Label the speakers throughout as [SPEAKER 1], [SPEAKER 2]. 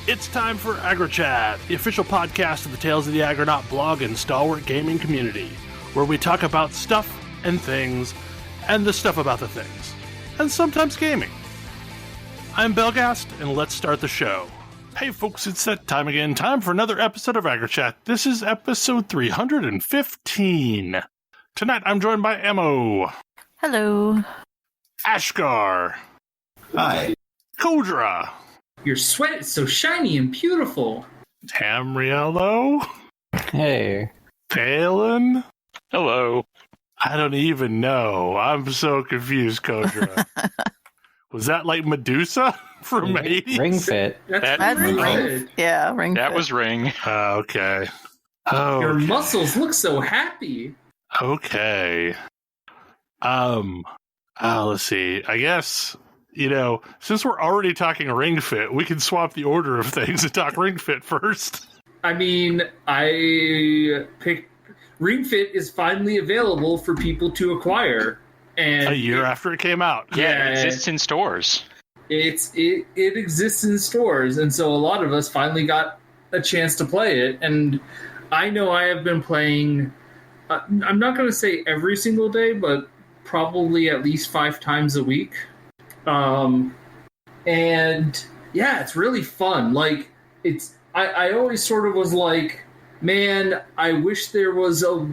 [SPEAKER 1] It's time for AggroChat, the official podcast of the Tales of the Aggronaut blog and stalwart gaming community, where we talk about stuff and things, and the stuff about the things, and sometimes gaming. I'm Belgast, and let's start the show. Hey folks, it's that time again, time for another episode of AggroChat. This is episode 315. Tonight I'm joined by Emo.
[SPEAKER 2] Hello.
[SPEAKER 1] Ashgar.
[SPEAKER 3] Hi.
[SPEAKER 1] Kodra.
[SPEAKER 4] Your sweat is so shiny and beautiful.
[SPEAKER 1] Tamriello.
[SPEAKER 5] Hey.
[SPEAKER 1] Palin.
[SPEAKER 6] Hello.
[SPEAKER 1] I don't even know. I'm so confused, Kodra. Was that like Medusa from Hades?
[SPEAKER 5] Ring Fit.
[SPEAKER 4] That's
[SPEAKER 2] Ring.
[SPEAKER 4] good.
[SPEAKER 2] Yeah, Ring.
[SPEAKER 6] That
[SPEAKER 2] Fit.
[SPEAKER 6] was Ring.
[SPEAKER 1] Okay.
[SPEAKER 4] Your muscles look so happy.
[SPEAKER 1] Okay. Let's see. I guess, since we're already talking Ring Fit, we can swap the order of things and talk Ring Fit first.
[SPEAKER 4] I mean, I picked Ring Fit is finally available for people to acquire. And
[SPEAKER 1] A year after it came out.
[SPEAKER 6] Yeah, it exists in stores.
[SPEAKER 4] It exists in stores, and so a lot of us finally got a chance to play it. And I know I have been playing, I'm not going to say every single day, but probably at least 5 times a week. And yeah, it's really fun. Like, I always sort of was like, man, I wish there was a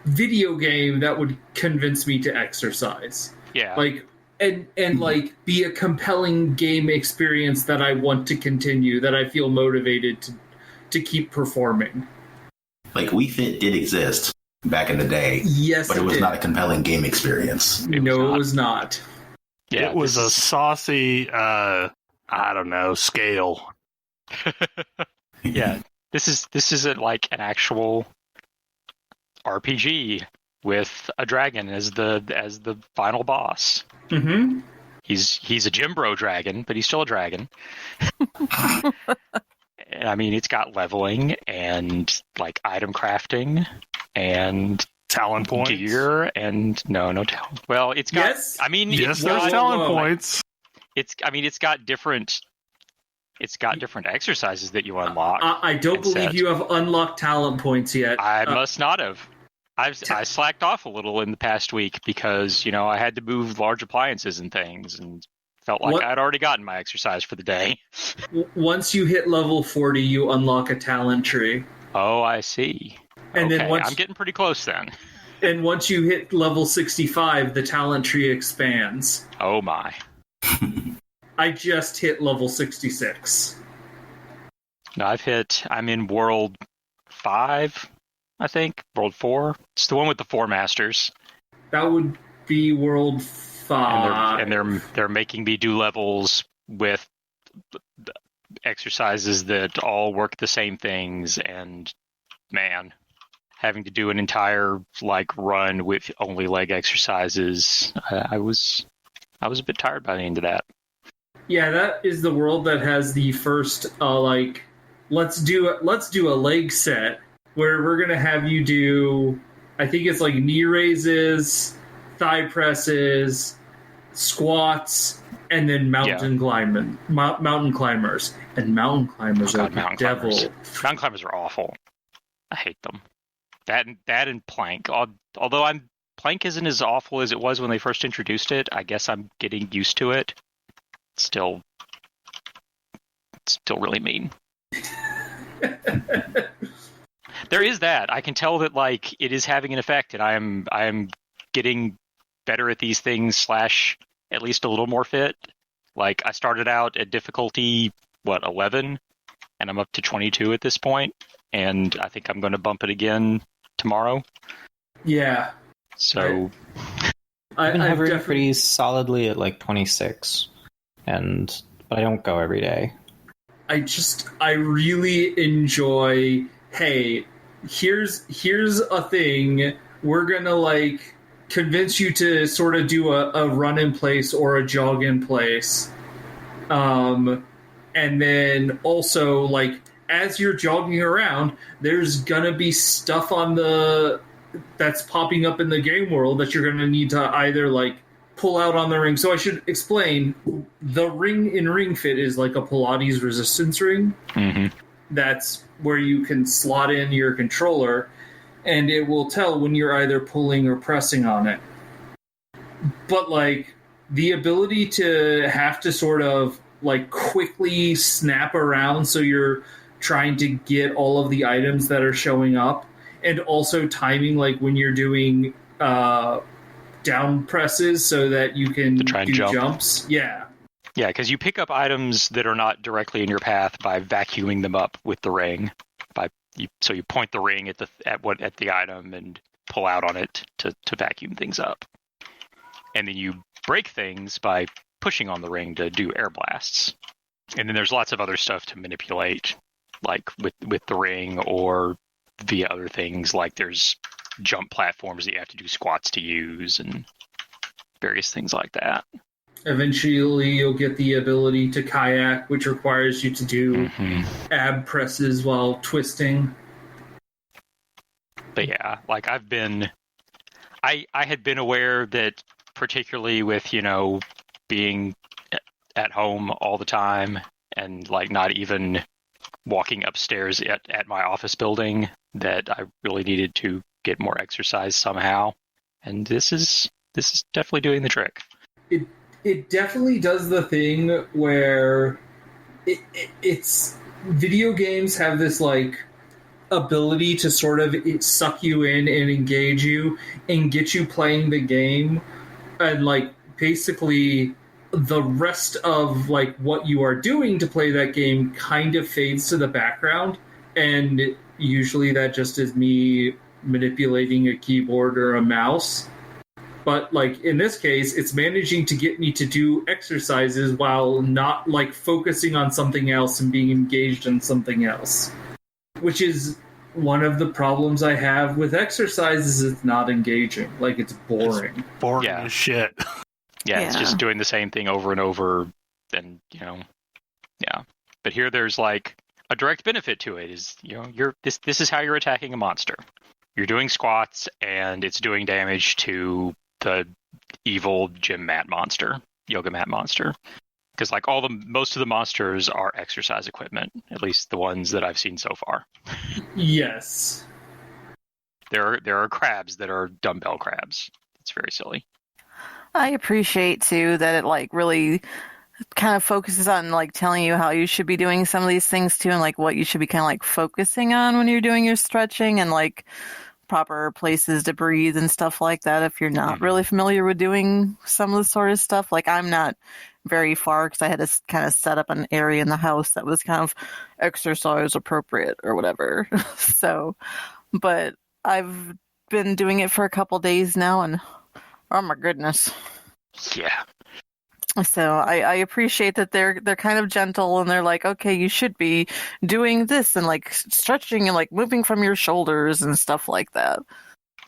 [SPEAKER 4] video game that would convince me to exercise.
[SPEAKER 6] Yeah.
[SPEAKER 4] Like, and like be a compelling game experience that I want to continue, that I feel motivated to keep performing.
[SPEAKER 3] Like, Wii Fit did exist back in the day.
[SPEAKER 4] Yes,
[SPEAKER 3] but it was
[SPEAKER 4] did.
[SPEAKER 3] not a compelling game experience.
[SPEAKER 4] It was not.
[SPEAKER 6] Yeah,
[SPEAKER 1] It was a saucy, scale.
[SPEAKER 6] Yeah. This isn't like an actual RPG with a dragon as the final boss.
[SPEAKER 4] Mm-hmm.
[SPEAKER 6] He's a gym bro dragon, but he's still a dragon. I mean, it's got leveling and like item crafting and
[SPEAKER 1] Talent points.
[SPEAKER 6] gear and no talent. Well, it's got.
[SPEAKER 4] Yes.
[SPEAKER 6] I mean,
[SPEAKER 1] Yes,
[SPEAKER 6] it's
[SPEAKER 1] there's
[SPEAKER 6] got,
[SPEAKER 1] talent points.
[SPEAKER 6] It's got different. It's got different exercises that you unlock.
[SPEAKER 4] I don't
[SPEAKER 6] and
[SPEAKER 4] believe
[SPEAKER 6] set.
[SPEAKER 4] you have unlocked talent points yet.
[SPEAKER 6] I must not have. I slacked off a little in the past week because, I had to move large appliances and things and felt like I'd already gotten my exercise for the day.
[SPEAKER 4] Once you hit level 40, you unlock a talent tree.
[SPEAKER 6] Oh, I see.
[SPEAKER 4] And
[SPEAKER 6] okay,
[SPEAKER 4] then once
[SPEAKER 6] I'm getting pretty close then.
[SPEAKER 4] And once you hit level 65, the talent tree expands.
[SPEAKER 6] Oh my.
[SPEAKER 4] I just hit level 66.
[SPEAKER 6] No, I'm in world 5, I think. World 4. It's the one with the 4 masters.
[SPEAKER 4] That would be world 5.
[SPEAKER 6] And they're making me do levels with exercises that all work the same things, and man, having to do an entire run with only leg exercises. I was a bit tired by the end of that.
[SPEAKER 4] Yeah, that is the world that has the first let's do a leg set where we're gonna have you do, I think it's like knee raises, thigh presses, squats, and then mountain climbers. And mountain climbers are the devil.
[SPEAKER 6] Mountain climbers are awful. I hate them. That and plank. Although plank isn't as awful as it was when they first introduced it. I guess I'm getting used to it. It's still really mean. There is that. I can tell that it is having an effect, and I am getting better at these things / at least a little more fit. Like, I started out at difficulty 11, and I'm up to 22 at this point, and I think I'm going to bump it again tomorrow.
[SPEAKER 4] Yeah.
[SPEAKER 6] So
[SPEAKER 5] I've been hovering pretty solidly at 26, but I don't go every day.
[SPEAKER 4] I really enjoy, hey, here's a thing, we're gonna convince you to sort of do a run in place or a jog in place. And then also, as you're jogging around, there's gonna be stuff that's popping up in the game world that you're gonna need to either pull out on the ring. So I should explain, the ring in Ring Fit is like a Pilates resistance ring.
[SPEAKER 6] Mm-hmm.
[SPEAKER 4] That's where you can slot in your controller, and it will tell when you're either pulling or pressing on it. But, like, the ability to have to sort of, like, quickly snap around so you're trying to get all of the items that are showing up, and also timing, like, when you're doing down presses so that you can
[SPEAKER 6] try and
[SPEAKER 4] do
[SPEAKER 6] jump.
[SPEAKER 4] jumps. Yeah.
[SPEAKER 6] Yeah, because you pick up items that are not directly in your path by vacuuming them up with the ring. So you point the ring at the item and pull out on it to vacuum things up. And then you break things by pushing on the ring to do air blasts. And then there's lots of other stuff to manipulate, like with the ring or via other things, like there's jump platforms that you have to do squats to use and various things like that.
[SPEAKER 4] Eventually, you'll get the ability to kayak, which requires you to do ab presses while twisting.
[SPEAKER 6] But yeah, like I had been aware that, particularly with, being at home all the time and like not even walking upstairs at my office building, that I really needed to get more exercise somehow. And this is definitely doing the trick.
[SPEAKER 4] It definitely does the thing where it's video games have this like ability to sort of suck you in and engage you and get you playing the game, and like basically the rest of like what you are doing to play that game kind of fades to the background, and usually that just is me manipulating a keyboard or a mouse. But, like, in this case, it's managing to get me to do exercises while not, like, focusing on something else and being engaged in something else. Which is one of the problems I have with exercise, is it's not engaging. Like, it's boring.
[SPEAKER 1] It's boring as shit.
[SPEAKER 6] Yeah, it's just doing the same thing over and over, and, yeah. But here there's, like, a direct benefit to it, is, this is how you're attacking a monster. You're doing squats, and it's doing damage to the evil yoga mat monster, because like most of the monsters are exercise equipment, at least the ones that I've seen so far.
[SPEAKER 4] Yes,
[SPEAKER 6] there are crabs that are dumbbell crabs. It's very silly.
[SPEAKER 2] I appreciate too that it like really kind of focuses on like telling you how you should be doing some of these things too, and like what you should be kind of like focusing on when you're doing your stretching, and like proper places to breathe and stuff like that if you're not really familiar with doing some of the sort of stuff. Like, I'm not very far because I had to kind of set up an area in the house that was kind of exercise appropriate or whatever. So, but I've been doing it for a couple days now, and oh my goodness.
[SPEAKER 6] Yeah.
[SPEAKER 2] So I appreciate that they're kind of gentle, and they're like, okay, you should be doing this and like stretching and like moving from your shoulders and stuff like that.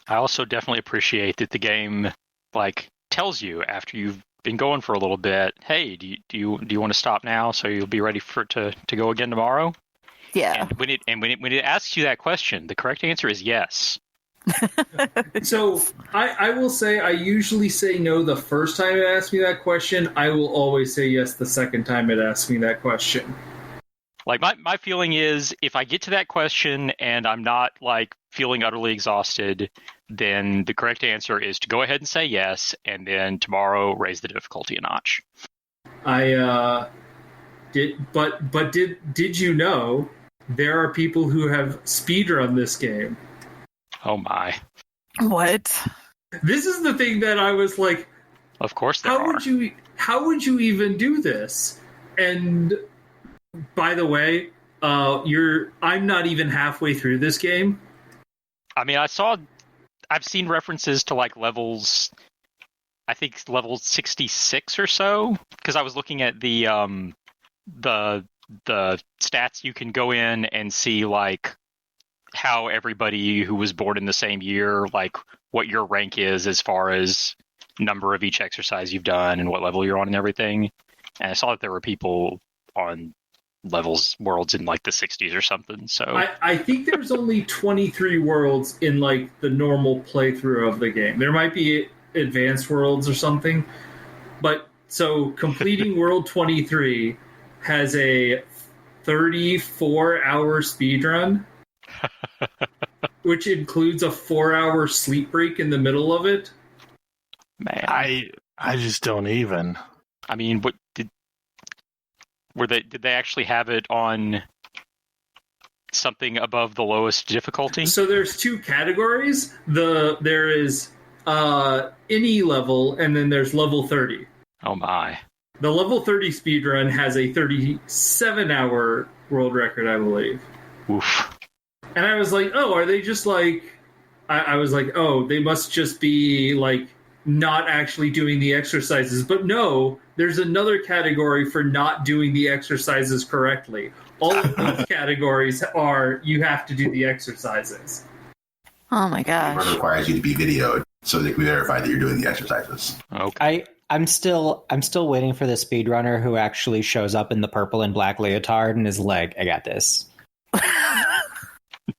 [SPEAKER 6] I also definitely appreciate that the game like tells you after you've been going for a little bit, hey, do you want to stop now so you'll be ready to go again tomorrow?
[SPEAKER 2] Yeah.
[SPEAKER 6] And when it asks you that question, the correct answer is yes.
[SPEAKER 4] So I will say I usually say no the first time it asks me that question. I will always say yes the second time it asks me that question.
[SPEAKER 6] Like my feeling is, if I get to that question and I'm not like feeling utterly exhausted, then the correct answer is to go ahead and say yes, and then tomorrow raise the difficulty a notch. Did you know there are people who have speedrun this game? Oh my.
[SPEAKER 2] What?
[SPEAKER 4] This is the thing that I was like,
[SPEAKER 6] of course there are.
[SPEAKER 4] How would you even do this? And by the way, I'm not even halfway through this game.
[SPEAKER 6] I mean, I've seen references to like levels, I think level 66 or so, because I was looking at the stats. You can go in and see like how everybody who was born in the same year, like what your rank is as far as number of each exercise you've done and what level you're on and everything. And I saw that there were people on worlds in like the 60s or something. So
[SPEAKER 4] I think there's only 23 worlds in like the normal playthrough of the game. There might be advanced worlds or something. But so completing World 23 has a 34-hour speedrun, which includes a 4-hour sleep break in the middle of it.
[SPEAKER 6] Man,
[SPEAKER 1] I just don't even.
[SPEAKER 6] I mean, what did they actually have it on something above the lowest difficulty?
[SPEAKER 4] So there's two categories. There is any level, and then there's level 30.
[SPEAKER 6] Oh my.
[SPEAKER 4] The level 30 speedrun has a 37-hour world record, I believe.
[SPEAKER 6] Oof.
[SPEAKER 4] And I was like, oh, are they just like... I was like, oh, they must just be like not actually doing the exercises. But no, there's another category for not doing the exercises correctly. All of these categories are you have to do the exercises.
[SPEAKER 2] Oh my gosh.
[SPEAKER 3] It requires you to be videoed so they can verify that you're doing the exercises.
[SPEAKER 5] Okay. I'm still waiting for the speedrunner who actually shows up in the purple and black leotard and is like, I got this.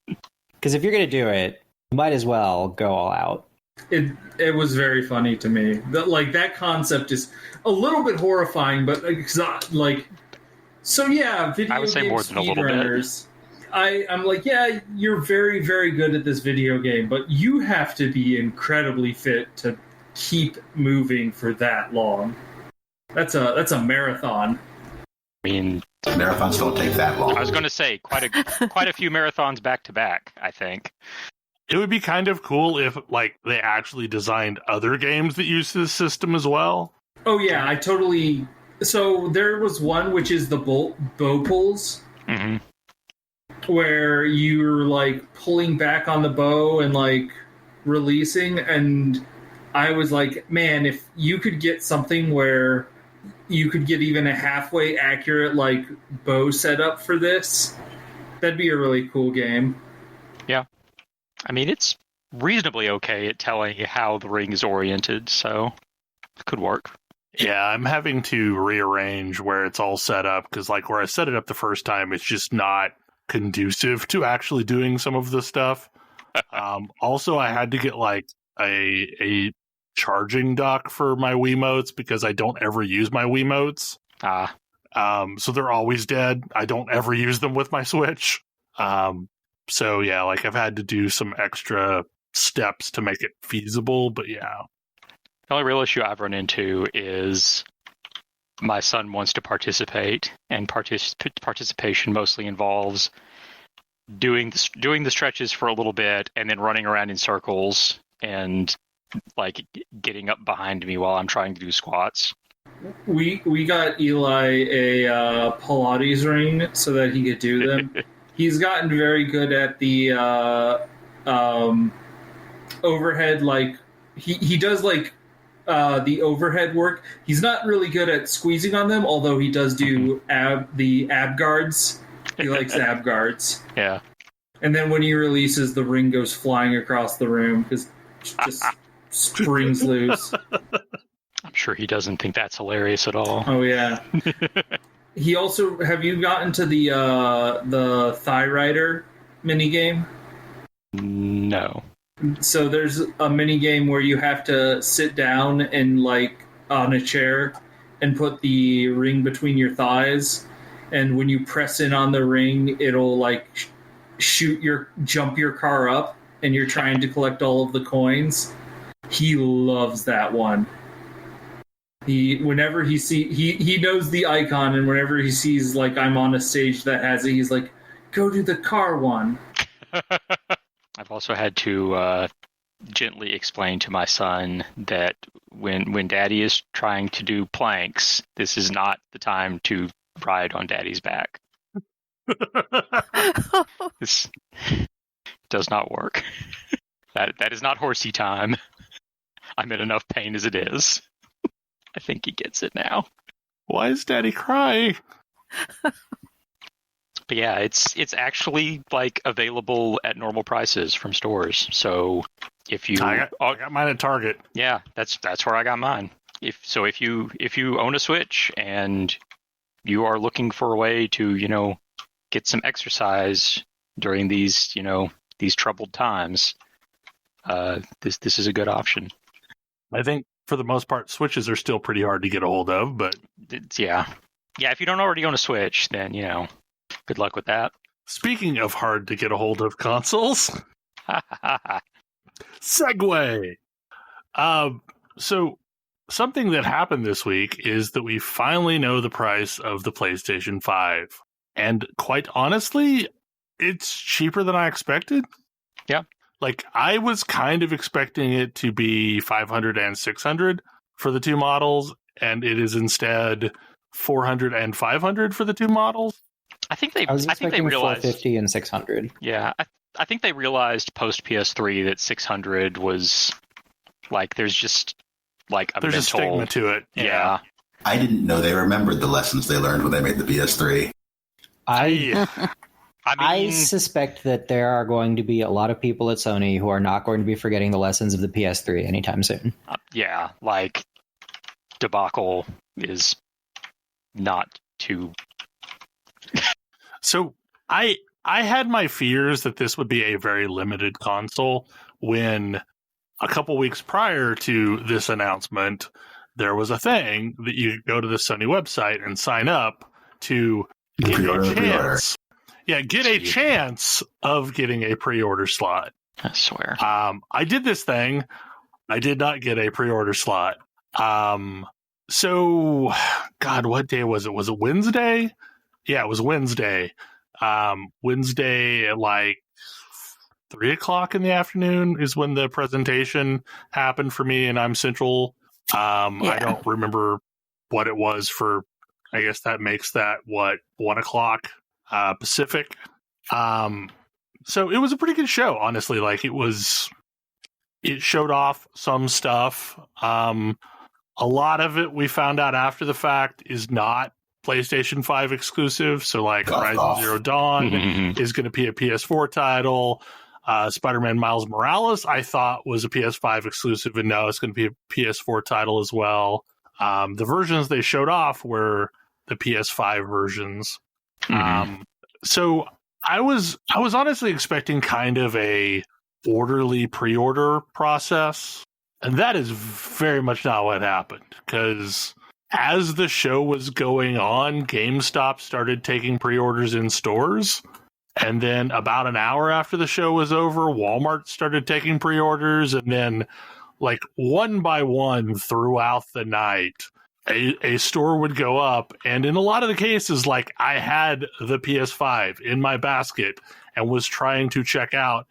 [SPEAKER 5] Because if you're going to do it, you might as well go all out.
[SPEAKER 4] It was very funny to me. That concept is a little bit horrifying, but so yeah, video
[SPEAKER 6] I would say
[SPEAKER 4] game
[SPEAKER 6] more than a little bit.
[SPEAKER 4] I'm like, yeah, you're very, very good at this video game, but you have to be incredibly fit to keep moving for that long. That's a marathon.
[SPEAKER 6] I mean,
[SPEAKER 3] Marathons don't take that long.
[SPEAKER 6] I was going to say quite a few marathons back to back, I think.
[SPEAKER 1] It would be kind of cool if they actually designed other games that use this system as well.
[SPEAKER 4] Oh yeah, I totally. So there was one which is the bow pulls,
[SPEAKER 6] mm-hmm.
[SPEAKER 4] where you're like pulling back on the bow and like releasing, and I was like, man, if you could get something where you could get even a halfway accurate like bow setup for this, that'd be a really cool game.
[SPEAKER 6] Yeah. I mean, it's reasonably okay at telling you how the ring is oriented, so it could work.
[SPEAKER 1] Yeah, I'm having to rearrange where it's all set up, because where I set it up the first time, it's just not conducive to actually doing some of the stuff. Also, I had to get a charging dock for my Wiimotes, because I don't ever use my Wiimotes. So they're always dead. I don't ever use them with my Switch. So yeah, I've had to do some extra steps to make it feasible, but yeah.
[SPEAKER 6] The only real issue I've run into is my son wants to participate, and participation mostly involves doing the stretches for a little bit and then running around in circles and getting up behind me while I'm trying to do squats.
[SPEAKER 4] We got Eli a Pilates ring so that he could do them. He's gotten very good at the overhead. He does the overhead work. He's not really good at squeezing on them, although he does do the ab guards. He likes ab guards.
[SPEAKER 6] Yeah.
[SPEAKER 4] And then when he releases, the ring goes flying across the room because just springs loose.
[SPEAKER 6] I'm sure he doesn't think that's hilarious at all.
[SPEAKER 4] Oh yeah. He also, have you gotten to the Thigh Rider minigame?
[SPEAKER 6] No.
[SPEAKER 4] So there's a minigame where you have to sit down and on a chair and put the ring between your thighs, and when you press in on the ring, it'll jump your car up, and you're trying to collect all of the coins. He loves that one. He knows the icon, and whenever he sees I'm on a stage that has it, he's like, go do the car one.
[SPEAKER 6] I've also had to gently explain to my son that when Daddy is trying to do planks, this is not the time to ride on Daddy's back. This does not work. That is not horsey time. I'm in enough pain as it is. I think he gets it now.
[SPEAKER 1] Why is Daddy crying?
[SPEAKER 6] But yeah, it's actually available at normal prices from stores. So if you
[SPEAKER 1] I got mine at Target.
[SPEAKER 6] Yeah, that's where I got mine. If you own a Switch and you are looking for a way to, get some exercise during these troubled times, this is a good option.
[SPEAKER 1] I think for the most part, Switches are still pretty hard to get a hold of, but
[SPEAKER 6] Yeah, if you don't already own a Switch, then, good luck with that.
[SPEAKER 1] speaking of hard to get a hold of consoles, segue. So something that happened this week is that we finally know the price of the PlayStation 5. And quite honestly, it's cheaper than I expected.
[SPEAKER 6] Yeah.
[SPEAKER 1] Like, I was kind of expecting it to be $500 and $600 for the two models, and it is instead $400 and $500 for the two models.
[SPEAKER 6] I think they realized
[SPEAKER 5] $450 and $600.
[SPEAKER 6] Yeah, I think they realized post PS3 that 600 was like there's just like
[SPEAKER 1] there's a stigma to it.
[SPEAKER 6] Yeah.
[SPEAKER 3] I didn't know they remembered the lessons they learned when they made the PS3.
[SPEAKER 5] I suspect that there are going to be a lot of people at Sony who are not going to be forgetting the lessons of the PS3 anytime soon.
[SPEAKER 6] Like debacle is not too.
[SPEAKER 1] So I had my fears that this would be a very limited console when a couple weeks prior to this announcement, there was a thing that you could go to the Sony website and sign up to get a chance. Yeah, get a chance of getting a pre-order slot.
[SPEAKER 6] I swear.
[SPEAKER 1] I did this thing. I did not get a pre-order slot. So, God, what day was it? Was it Wednesday? Yeah, it was Wednesday. Wednesday at like 3:00 in the afternoon is when the presentation happened for me, and I'm Central. I don't remember what it was for. I guess that makes that 1:00 Pacific. So it was a pretty good show, honestly. Like it showed off some stuff. A lot of it we found out after the fact is not PlayStation 5 exclusive. So like Horizon Zero Dawn is going to be a PS4 title. Spider-Man Miles Morales, I thought was a PS5 exclusive, and now it's going to be a PS4 title as well. The versions they showed off were the PS5 versions. So I was honestly expecting kind of a orderly pre-order process, and that is very much not what happened, because as the show was going on, GameStop started taking pre-orders in stores. And then about an hour after the show was over, Walmart started taking pre-orders. And then like one by one throughout the night, a store would go up. And in a lot of the cases, like I had the PS5 in my basket and was trying to check out.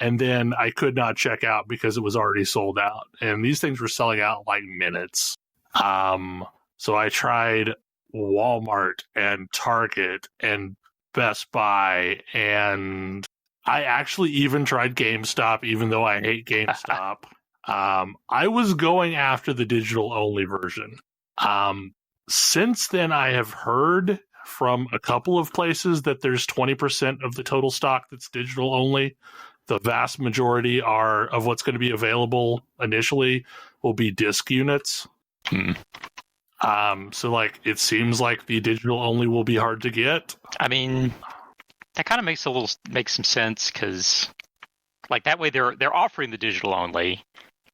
[SPEAKER 1] And then I could not check out because it was already sold out. And these things were selling out like minutes. So I tried Walmart and Target and Best Buy, and I actually even tried GameStop, even though I hate GameStop. I was going after the digital only version. Since then, I have heard from a couple of places that there's 20% of the total stock that's digital only. The vast majority of what's going to be available initially will be disc units. So like it seems like the digital only will be hard to get.
[SPEAKER 6] I mean, that kind of makes some sense, because like that way they're offering the digital only.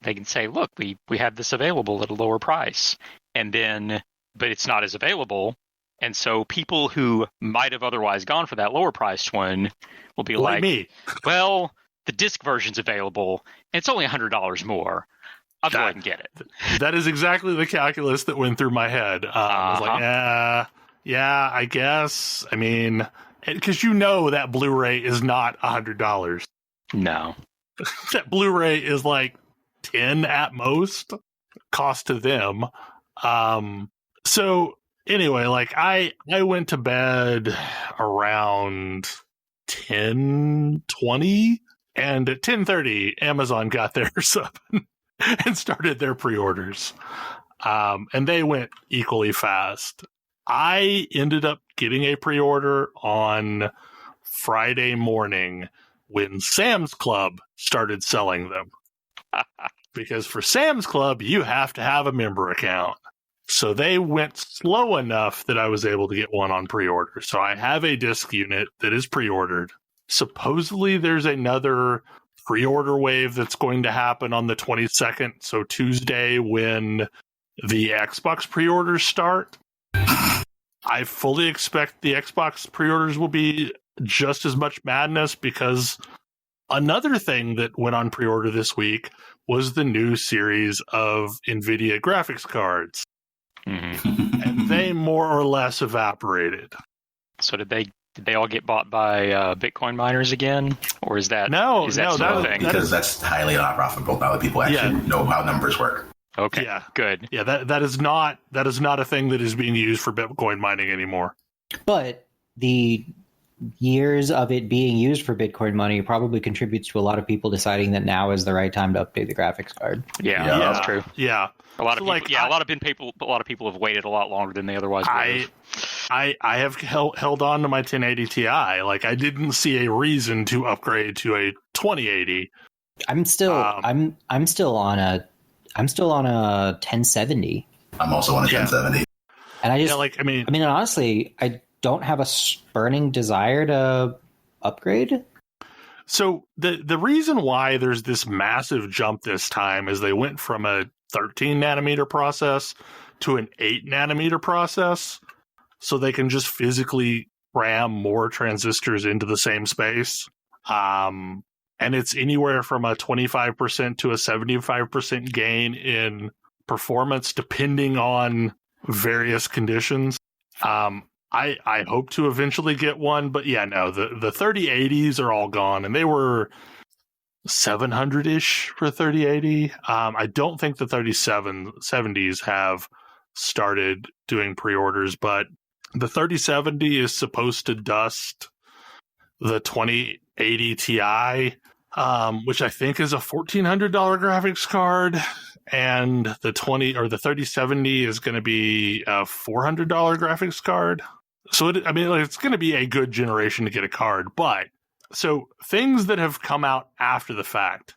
[SPEAKER 6] They can say, look, we have this available at a lower price, but it's not as available. And so people who might have otherwise gone for that lower priced one will be like
[SPEAKER 1] me.
[SPEAKER 6] Well, the disc version's available and it's only $100 more. I'll go ahead and get it.
[SPEAKER 1] That is exactly the calculus that went through my head. I was like, yeah, I guess. I mean, because that Blu-ray is not $100.
[SPEAKER 6] No.
[SPEAKER 1] That Blu-ray is like $10 at most, cost to them. So anyway, like I went to bed around 10:20, and at 10:30, Amazon got theirs up and started their pre-orders. And they went equally fast. I ended up getting a pre-order on Friday morning when Sam's Club started selling them. Because for Sam's Club, you have to have a member account. So they went slow enough that I was able to get one on pre-order. So I have a disc unit that is pre-ordered. Supposedly there's another pre-order wave that's going to happen on the 22nd, so Tuesday, when the Xbox pre-orders start. I fully expect the Xbox pre-orders will be just as much madness, because another thing that went on pre-order this week was the new series of NVIDIA graphics cards.
[SPEAKER 6] Mm-hmm.
[SPEAKER 1] And they more or less evaporated.
[SPEAKER 6] So did they all get bought by Bitcoin miners again, or is that still a thing?
[SPEAKER 3] Because that's highly not profitable now that people actually know how numbers work.
[SPEAKER 6] Okay,
[SPEAKER 1] yeah.
[SPEAKER 6] Good.
[SPEAKER 1] Yeah, that is not a thing that is being used for Bitcoin mining anymore.
[SPEAKER 5] But the years of it being used for Bitcoin money probably contributes to a lot of people deciding that now is the right time to update the graphics card.
[SPEAKER 6] Yeah, that's true.
[SPEAKER 1] Yeah.
[SPEAKER 6] A lot of people, a lot of people have waited a lot longer than they otherwise would have.
[SPEAKER 1] I have held on to my 1080 Ti. Like, I didn't see a reason to upgrade to a 2080.
[SPEAKER 5] I'm still on a 1070.
[SPEAKER 3] I'm also on a 1070.
[SPEAKER 5] And I mean, honestly, I don't have a burning desire to upgrade.
[SPEAKER 1] So the reason why there's this massive jump this time is they went from a 13 nanometer process to an 8 nanometer process, so they can just physically cram more transistors into the same space. And it's anywhere from a 25% to a 75% gain in performance, depending on various conditions. I hope to eventually get one, but yeah, no, the 3080s are all gone, and they were 700-ish for 3080. I don't think the 3070s have started doing pre-orders, but the 3070 is supposed to dust the 2080 Ti, which I think is a $1,400 graphics card, and the 3070 is going to be a $400 graphics card. So it's going to be a good generation to get a card, but so things that have come out after the fact,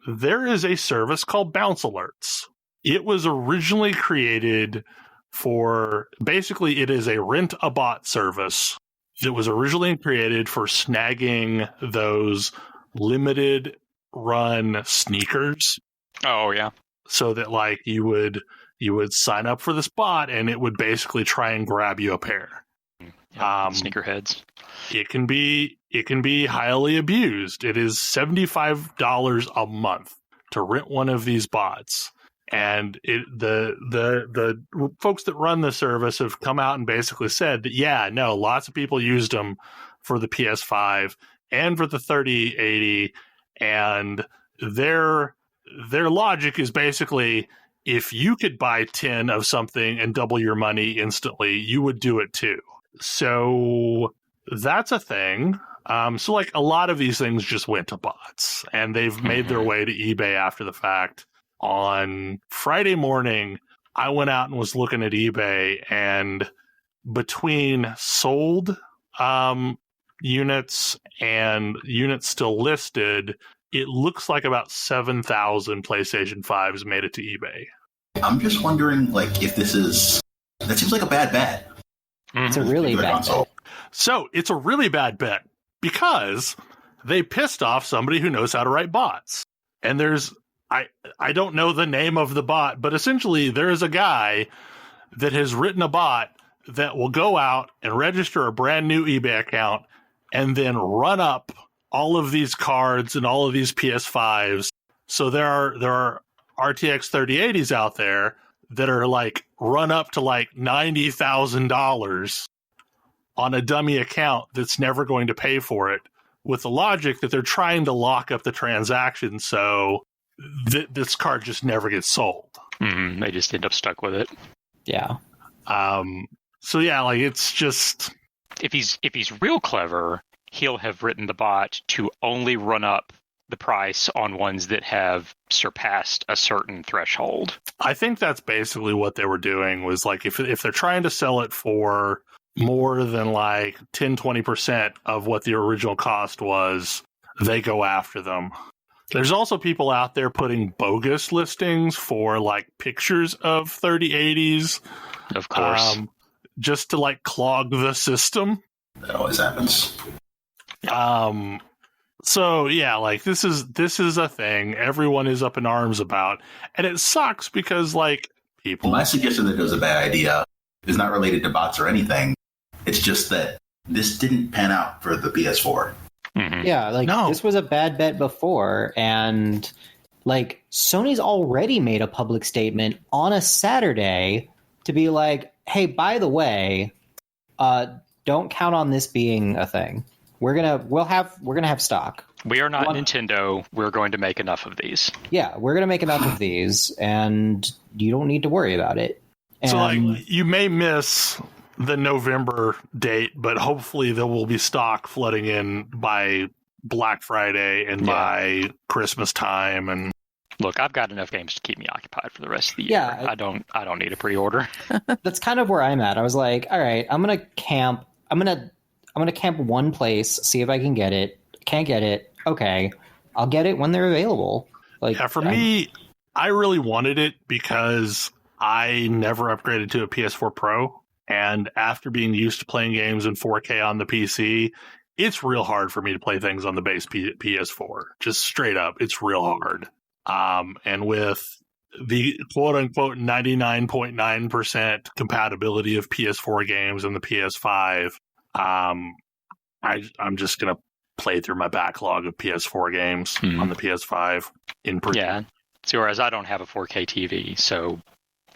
[SPEAKER 1] there is a service called Bounce Alerts. It was originally created it is a rent-a-bot service that was originally created for snagging those limited run sneakers.
[SPEAKER 6] Oh, yeah.
[SPEAKER 1] So that, like, you would sign up for this bot and it would basically try and grab you a pair.
[SPEAKER 6] Sneakerheads.
[SPEAKER 1] It can be highly abused. It is $75 a month to rent one of these bots. And the folks that run the service have come out and basically said that, lots of people used them for the PS5 and for the 3080, and their logic is basically, if you could buy 10 of something and double your money instantly, you would do it too. So that's a thing. So like a lot of these things just went to bots, and they've made their way to eBay after the fact. On Friday morning, I went out and was looking at eBay, and between sold units and units still listed, it looks like about 7,000 PlayStation 5s made it to eBay.
[SPEAKER 3] I'm just wondering, like, that seems like a bad bet.
[SPEAKER 5] It's a really bad bet.
[SPEAKER 1] So it's a really bad bet because they pissed off somebody who knows how to write bots. And I don't know the name of the bot, but essentially there is a guy that has written a bot that will go out and register a brand new eBay account and then run up all of these cards and all of these PS5s. So there are RTX 3080s out there that are like run up to like $90,000 on a dummy account that's never going to pay for it, with the logic that they're trying to lock up the transaction so this card just never gets sold.
[SPEAKER 6] They just end up stuck with it.
[SPEAKER 5] Yeah.
[SPEAKER 1] So yeah, like, it's just,
[SPEAKER 6] if he's real clever, he'll have written the bot to only run up the price on ones that have surpassed a certain threshold.
[SPEAKER 1] I think that's basically what they were doing, was like, if they're trying to sell it for more than like 10-20% of what the original cost was, they go after them. There's also people out there putting bogus listings for like pictures of 3080s.
[SPEAKER 6] Of course.
[SPEAKER 1] Just to like clog the system.
[SPEAKER 3] That always happens.
[SPEAKER 1] So yeah, like this is a thing everyone is up in arms about, and it sucks because like people.
[SPEAKER 3] My suggestion that it was a bad idea is not related to bots or anything. It's just that this didn't pan out for the PS4.
[SPEAKER 6] Mm-hmm.
[SPEAKER 5] Yeah, like this was a bad bet before, and like Sony's already made a public statement on a Saturday to be like, "Hey, by the way, don't count on this being a thing. We're gonna have stock.
[SPEAKER 6] We are not Nintendo. We're going to make enough of these.
[SPEAKER 5] Yeah, we're gonna make enough of these, and you don't need to worry about it." And,
[SPEAKER 1] so like you may miss the November date, but hopefully there will be stock flooding in by Black Friday and by Christmas time. And
[SPEAKER 6] look, I've got enough games to keep me occupied for the rest of the year.
[SPEAKER 5] Yeah,
[SPEAKER 6] I don't need a pre-order.
[SPEAKER 5] That's kind of where I'm at. I was like, all right, I'm gonna camp one place, see if I can get it. Can't get it. Okay, I'll get it when they're available. Like,
[SPEAKER 1] yeah, for me, I really wanted it because I never upgraded to a PS4 Pro, and after being used to playing games in 4K on the PC, it's real hard for me to play things on the base PS4. Just straight up, it's real hard. And with the quote-unquote 99.9% compatibility of PS4 games and the PS5, I'm just going to play through my backlog of PS4 games on the PS5 in person.
[SPEAKER 6] Yeah. So whereas I don't have a 4K TV, so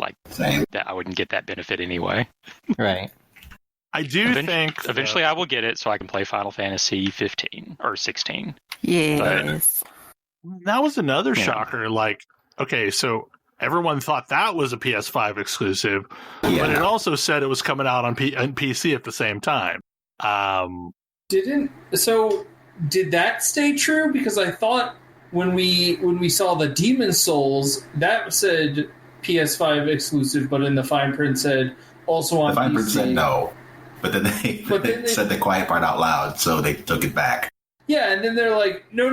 [SPEAKER 6] like that I wouldn't get that benefit anyway.
[SPEAKER 5] Right.
[SPEAKER 1] I do think
[SPEAKER 6] eventually I will get it so I can play Final Fantasy 15 or 16.
[SPEAKER 2] Yes.
[SPEAKER 1] That was another shocker. Like, okay, so everyone thought that was a PS5 exclusive, but it also said it was coming out on PC at the same time.
[SPEAKER 4] Did that stay true? Because I thought when we saw the Demon Souls, that said PS5 exclusive, but in the fine print said also on PC.
[SPEAKER 3] The fine print said no, but then they said the quiet part out loud, so they took it back.
[SPEAKER 4] Yeah, and then they're like, no,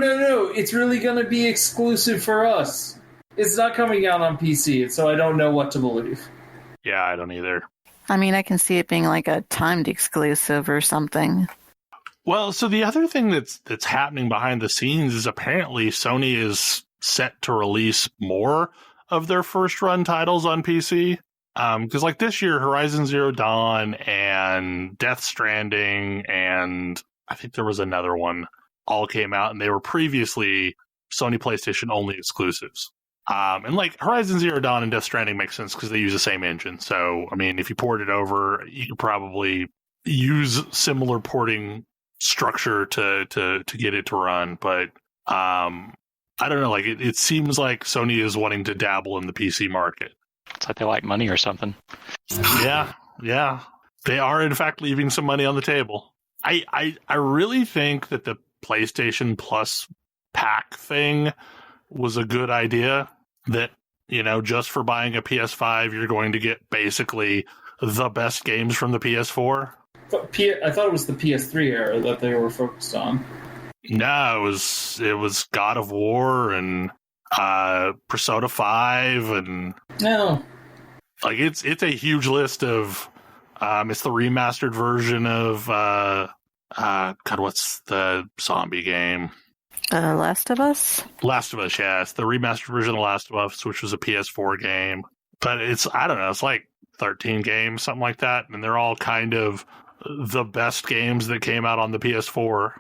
[SPEAKER 4] it's really going to be exclusive for us. It's not coming out on PC, so I don't know what to believe.
[SPEAKER 1] Yeah, I don't either.
[SPEAKER 2] I mean, I can see it being like a timed exclusive or something.
[SPEAKER 1] Well, so the other thing that's happening behind the scenes is apparently Sony is set to release more of their first run titles on PC. Because like this year, Horizon Zero Dawn and Death Stranding and I think there was another one all came out, and they were previously Sony PlayStation only exclusives. And like Horizon Zero Dawn and Death Stranding makes sense because they use the same engine. So, I mean, if you port it over, you could probably use similar porting structure to get it to run. But I don't know. Like it seems like Sony is wanting to dabble in the PC market.
[SPEAKER 6] It's like they like money or something.
[SPEAKER 1] Yeah. They are in fact leaving some money on the table. I really think that the PlayStation Plus pack thing was a good idea. That, you know, just for buying a PS5, you're going to get basically the best games from the PS4.
[SPEAKER 4] I thought it was the PS3 era that they were focused on.
[SPEAKER 1] No, it was God of War and Persona 5 and like it's a huge list of it's the remastered version of God, what's the zombie game?
[SPEAKER 2] Last of Us?
[SPEAKER 1] Last of Us, yeah. It's the remastered version of Last of Us, which was a PS4 game. But it's, I don't know, it's like 13 games, something like that. And they're all kind of the best games that came out on the PS4.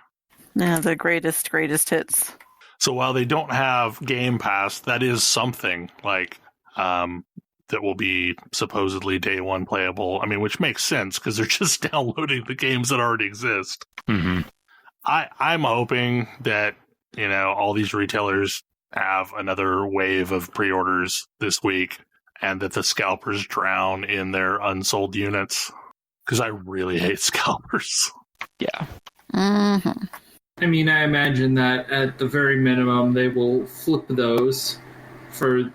[SPEAKER 2] Yeah, the greatest hits.
[SPEAKER 1] So while they don't have Game Pass, that is something like that will be supposedly day one playable. I mean, which makes sense because they're just downloading the games that already exist.
[SPEAKER 6] Mm-hmm.
[SPEAKER 1] I'm hoping that, you know, all these retailers have another wave of pre-orders this week and that the scalpers drown in their unsold units because I really hate scalpers.
[SPEAKER 6] Yeah.
[SPEAKER 2] Mm-hmm.
[SPEAKER 4] I mean, I imagine that at the very minimum they will flip those for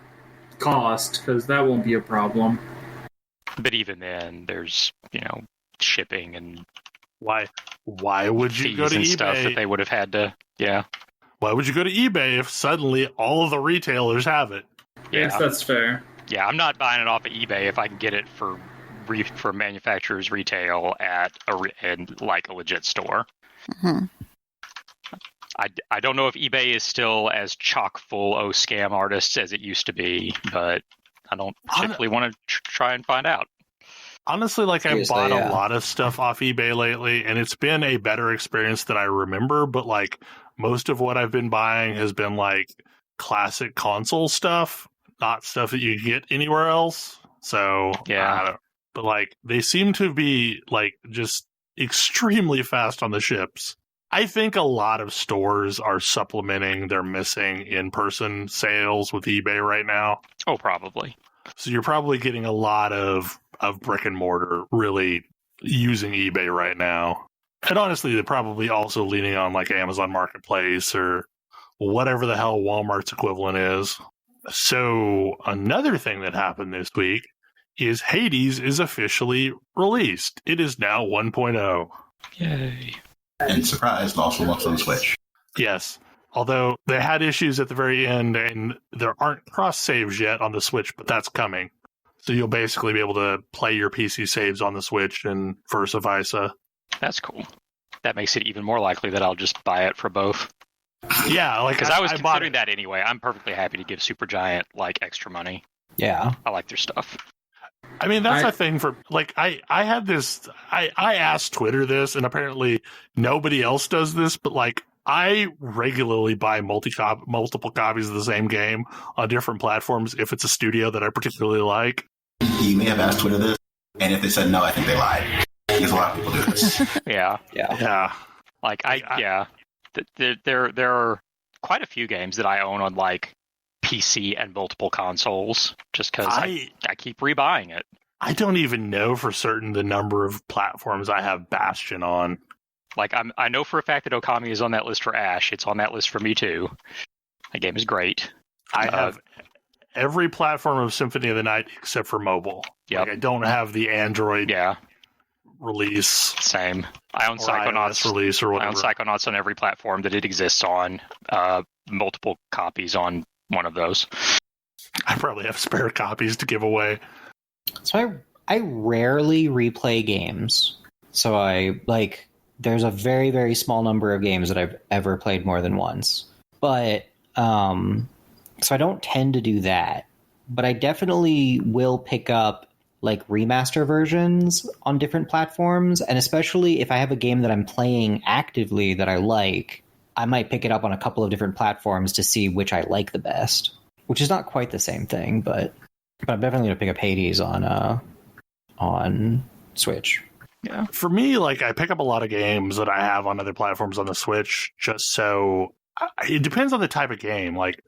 [SPEAKER 4] cost because that won't be a problem.
[SPEAKER 6] But even then, there's, you know, shipping and
[SPEAKER 1] Why would you go to
[SPEAKER 6] and
[SPEAKER 1] eBay?
[SPEAKER 6] Stuff that they would have had to,
[SPEAKER 1] Why would you go to eBay if suddenly all of the retailers have it?
[SPEAKER 4] Yes, that's fair.
[SPEAKER 6] Yeah, I'm not buying it off of eBay if I can get it for manufacturers retail at a legit store.
[SPEAKER 2] Mm-hmm.
[SPEAKER 6] I don't know if eBay is still as chock full of scam artists as it used to be, but I don't particularly want to try and find out.
[SPEAKER 1] Honestly, like I've bought a lot of stuff off eBay lately, and it's been a better experience than I remember, but like most of what I've been buying has been like classic console stuff, not stuff that you get anywhere else. So,
[SPEAKER 6] yeah.
[SPEAKER 1] But like they seem to be like just extremely fast on the ships. I think a lot of stores are supplementing their missing in-person sales with eBay right now.
[SPEAKER 6] Oh, probably.
[SPEAKER 1] So you're probably getting a lot of brick and mortar really using eBay right now. And honestly, they're probably also leaning on like Amazon Marketplace or whatever the hell Walmart's equivalent is. So another thing that happened this week is Hades is officially released. It is now 1.0.
[SPEAKER 6] Yay.
[SPEAKER 3] And surprise, also launched on the Switch.
[SPEAKER 1] Yes. Although they had issues at the very end and there aren't cross saves yet on the Switch, but that's coming. So you'll basically be able to play your PC saves on the Switch and versa versa.
[SPEAKER 6] That's cool. That makes it even more likely that I'll just buy it for both.
[SPEAKER 1] Yeah, like
[SPEAKER 6] because I was considering that anyway. I'm perfectly happy to give Supergiant like extra money.
[SPEAKER 5] Yeah,
[SPEAKER 6] I like their stuff.
[SPEAKER 1] I mean, that's a thing for like I had this. I asked Twitter this, and apparently nobody else does this, but like I regularly buy multiple copies of the same game on different platforms if it's a studio that I particularly like.
[SPEAKER 3] You may have asked Twitter this, and if they said no, I think they lied. Because a lot of people do this.
[SPEAKER 6] Yeah. Like there are quite a few games that I own on like PC and multiple consoles, just because I keep rebuying it.
[SPEAKER 1] I don't even know for certain the number of platforms I have Bastion on.
[SPEAKER 6] Like I know for a fact that Okami is on that list for Ash. It's on that list for me too. That game is great.
[SPEAKER 1] I have every platform of Symphony of the Night except for mobile.
[SPEAKER 6] Yep.
[SPEAKER 1] Like I don't have the Android release.
[SPEAKER 6] Same. I own Psychonauts
[SPEAKER 1] release or whatever.
[SPEAKER 6] I own Psychonauts on every platform that it exists on. Multiple copies on one of those.
[SPEAKER 1] I probably have spare copies to give away.
[SPEAKER 5] So I rarely replay games. So there's a very, very small number of games that I've ever played more than once. But so I don't tend to do that. But I definitely will pick up like remaster versions on different platforms, and especially if I have a game that I'm playing actively that I like, I might pick it up on a couple of different platforms to see which I like the best, which is not quite the same thing, but I'm definitely going to pick up Hades on Switch.
[SPEAKER 1] Yeah. For me, like I pick up a lot of games that I have on other platforms on the Switch just so it depends on the type of game. Like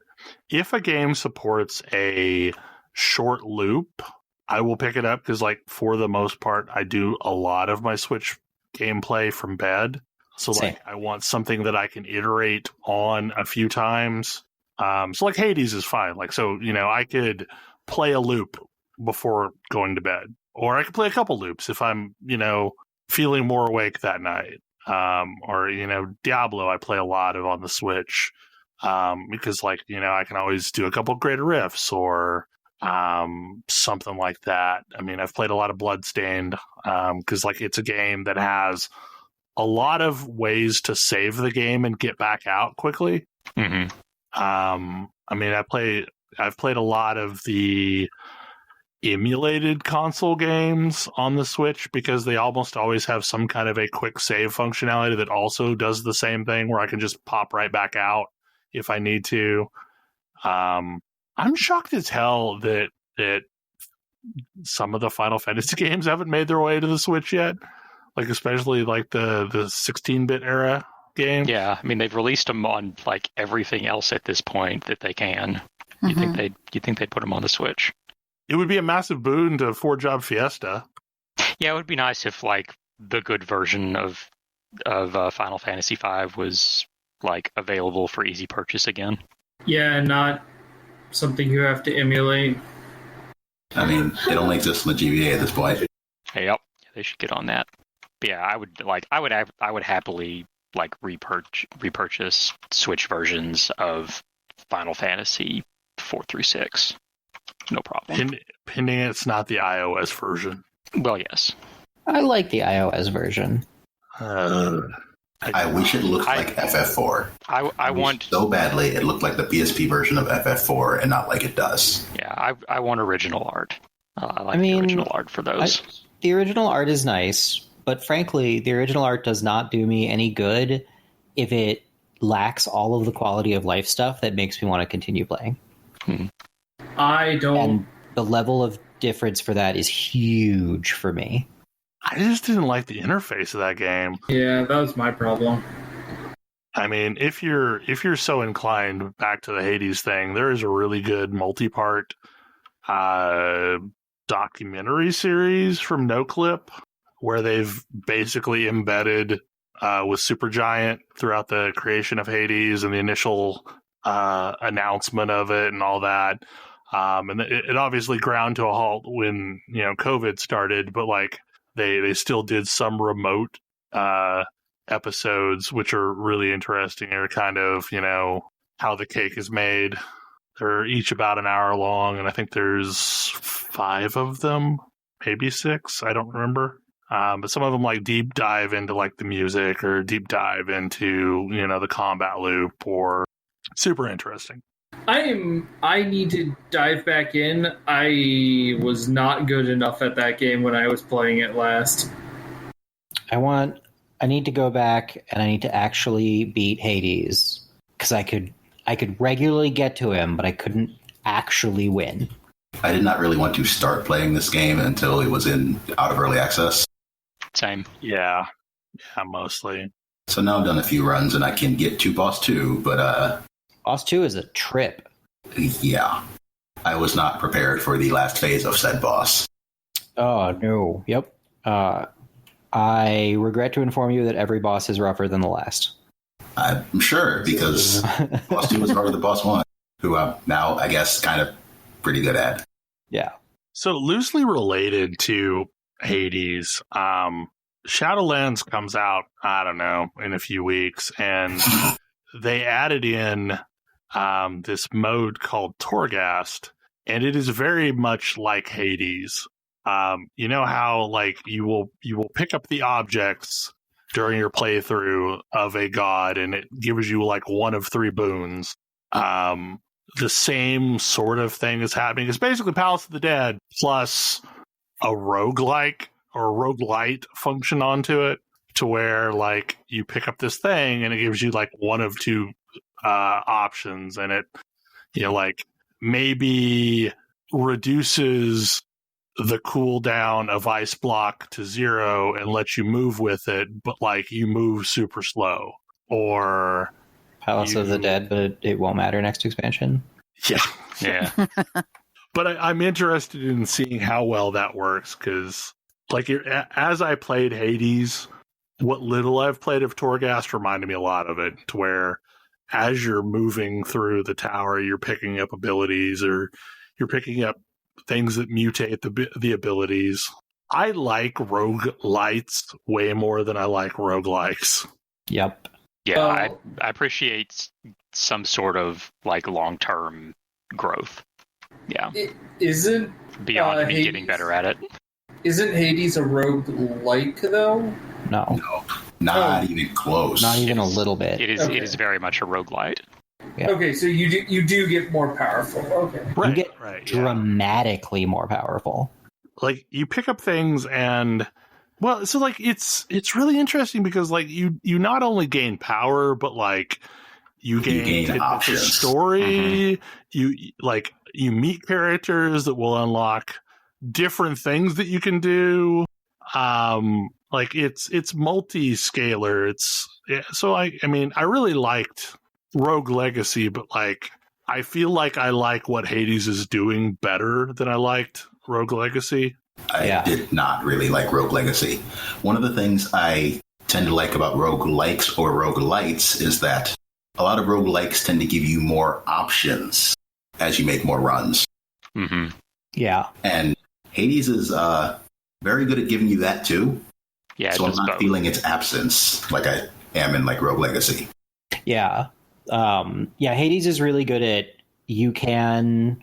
[SPEAKER 1] if a game supports a short loop, I will pick it up because, like, for the most part, I do a lot of my Switch gameplay from bed. So, like, I want something that I can iterate on a few times. So, like, Hades is fine. Like, so, you know, I could play a loop before going to bed. Or I could play a couple loops if I'm, you know, feeling more awake that night. Or, you know, Diablo I play a lot of on the Switch. Because, like, you know, I can always do a couple greater riffs or something like that. I mean, I've played a lot of Bloodstained because like it's a game that has a lot of ways to save the game and get back out quickly.
[SPEAKER 6] Mm-hmm.
[SPEAKER 1] I mean, I've played a lot of the emulated console games on the Switch because they almost always have some kind of a quick save functionality that also does the same thing where I can just pop right back out if I need to. I'm shocked as hell that some of the Final Fantasy games haven't made their way to the Switch yet. Like especially like the 16-bit era game.
[SPEAKER 6] Yeah, I mean they've released them on like everything else at this point that they can.
[SPEAKER 2] Mm-hmm.
[SPEAKER 6] You think they'd put them on the Switch?
[SPEAKER 1] It would be a massive boon to 4-Job Fiesta.
[SPEAKER 6] Yeah, it would be nice if like the good version of Final Fantasy V was like available for easy purchase again.
[SPEAKER 4] Yeah, not something you have to emulate.
[SPEAKER 3] I mean, it only exists in the GBA at this point.
[SPEAKER 6] Yep, they should get on that. But yeah, I would happily like repurchase Switch versions of Final Fantasy 4 through 6. No problem.
[SPEAKER 1] Pending it's not the iOS version.
[SPEAKER 6] Well, yes.
[SPEAKER 5] I like the iOS version.
[SPEAKER 3] I wish it looked like FF4.
[SPEAKER 6] I want
[SPEAKER 3] so badly it looked like the PSP version of FF4 and not like it does.
[SPEAKER 6] Yeah, I want original art. I like the original art for those.
[SPEAKER 5] The original art is nice, but frankly, the original art does not do me any good if it lacks all of the quality of life stuff that makes me want to continue playing.
[SPEAKER 4] I don't.
[SPEAKER 5] And the level of difference for that is huge for me.
[SPEAKER 1] I just didn't like the interface of that game.
[SPEAKER 4] Yeah, that was my problem.
[SPEAKER 1] I mean, if you're so inclined, back to the Hades thing, there is a really good multi-part documentary series from NoClip where they've basically embedded with Supergiant throughout the creation of Hades and the initial announcement of it and all that. And it obviously ground to a halt when COVID started, but like they still did some remote episodes, which are really interesting. They're kind of how the cake is made. They're each about an hour long, and I think there's 5 of them, maybe 6. I don't remember. But some of them like deep dive into like the music or deep dive into the combat loop, or super interesting.
[SPEAKER 4] I need to dive back in. I was not good enough at that game when I was playing it last.
[SPEAKER 5] I need to go back and I need to actually beat Hades, because I could regularly get to him, but I couldn't actually win.
[SPEAKER 3] I did not really want to start playing this game until it was out of early access.
[SPEAKER 6] Same.
[SPEAKER 1] Yeah, mostly.
[SPEAKER 3] So now I've done a few runs and I can get to boss 2, but
[SPEAKER 5] Boss 2 is a trip.
[SPEAKER 3] Yeah. I was not prepared for the last phase of said boss.
[SPEAKER 5] Oh, no. Yep. I regret to inform you that every boss is rougher than the last.
[SPEAKER 3] I'm sure, because boss 2 was harder than boss 1, who I'm now, I guess, kind of pretty good at.
[SPEAKER 5] Yeah.
[SPEAKER 1] So loosely related to Hades, Shadowlands comes out, I don't know, in a few weeks, and they added in this mode called Torghast, and it is very much like Hades. You know how like you will pick up the objects during your playthrough of a god, and it gives you like one of 3 boons. The same sort of thing is happening. It's basically Palace of the Dead plus a roguelike or roguelite function onto it, to where like you pick up this thing and it gives you like one of 2 options, and it like maybe reduces the cooldown of ice block to 0 and lets you move with it, but like you move super slow. Or
[SPEAKER 5] Palace of the Dead, but it won't matter next expansion.
[SPEAKER 1] Yeah. But I'm interested in seeing how well that works, because like as I played Hades, what little I've played of Torghast reminded me a lot of it, to where as you're moving through the tower, you're picking up abilities, or you're picking up things that mutate the abilities. I like roguelites way more than I like roguelikes.
[SPEAKER 5] Yep.
[SPEAKER 6] Yeah, I appreciate some sort of like long-term growth. Yeah.
[SPEAKER 4] Isn't
[SPEAKER 6] beyond me
[SPEAKER 4] Hades
[SPEAKER 6] getting better at it.
[SPEAKER 4] Isn't Hades a roguelike though?
[SPEAKER 5] No.
[SPEAKER 3] Not even close.
[SPEAKER 5] Not even a little bit.
[SPEAKER 6] It is very much a roguelite.
[SPEAKER 5] Yeah.
[SPEAKER 4] Okay, so you do get more powerful. Okay.
[SPEAKER 1] Right,
[SPEAKER 5] You get dramatically more powerful.
[SPEAKER 1] Like you pick up things, and well, so like it's really interesting, because like you not only gain power, but like you gain the
[SPEAKER 3] options.
[SPEAKER 1] Story. Mm-hmm. You meet characters that will unlock different things that you can do. Like it's multi-scalar. So I mean I really liked Rogue Legacy, but like I feel like I like what Hades is doing better than I liked Rogue Legacy.
[SPEAKER 3] I did not really like Rogue Legacy. One of the things I tend to like about roguelikes or roguelites is that a lot of roguelikes tend to give you more options as you make more runs.
[SPEAKER 6] Mm-hmm.
[SPEAKER 5] Yeah.
[SPEAKER 3] And Hades is very good at giving you that too.
[SPEAKER 6] Yeah,
[SPEAKER 3] so I'm not feeling its absence like I am in like Rogue Legacy.
[SPEAKER 5] Yeah. Hades is really good at you can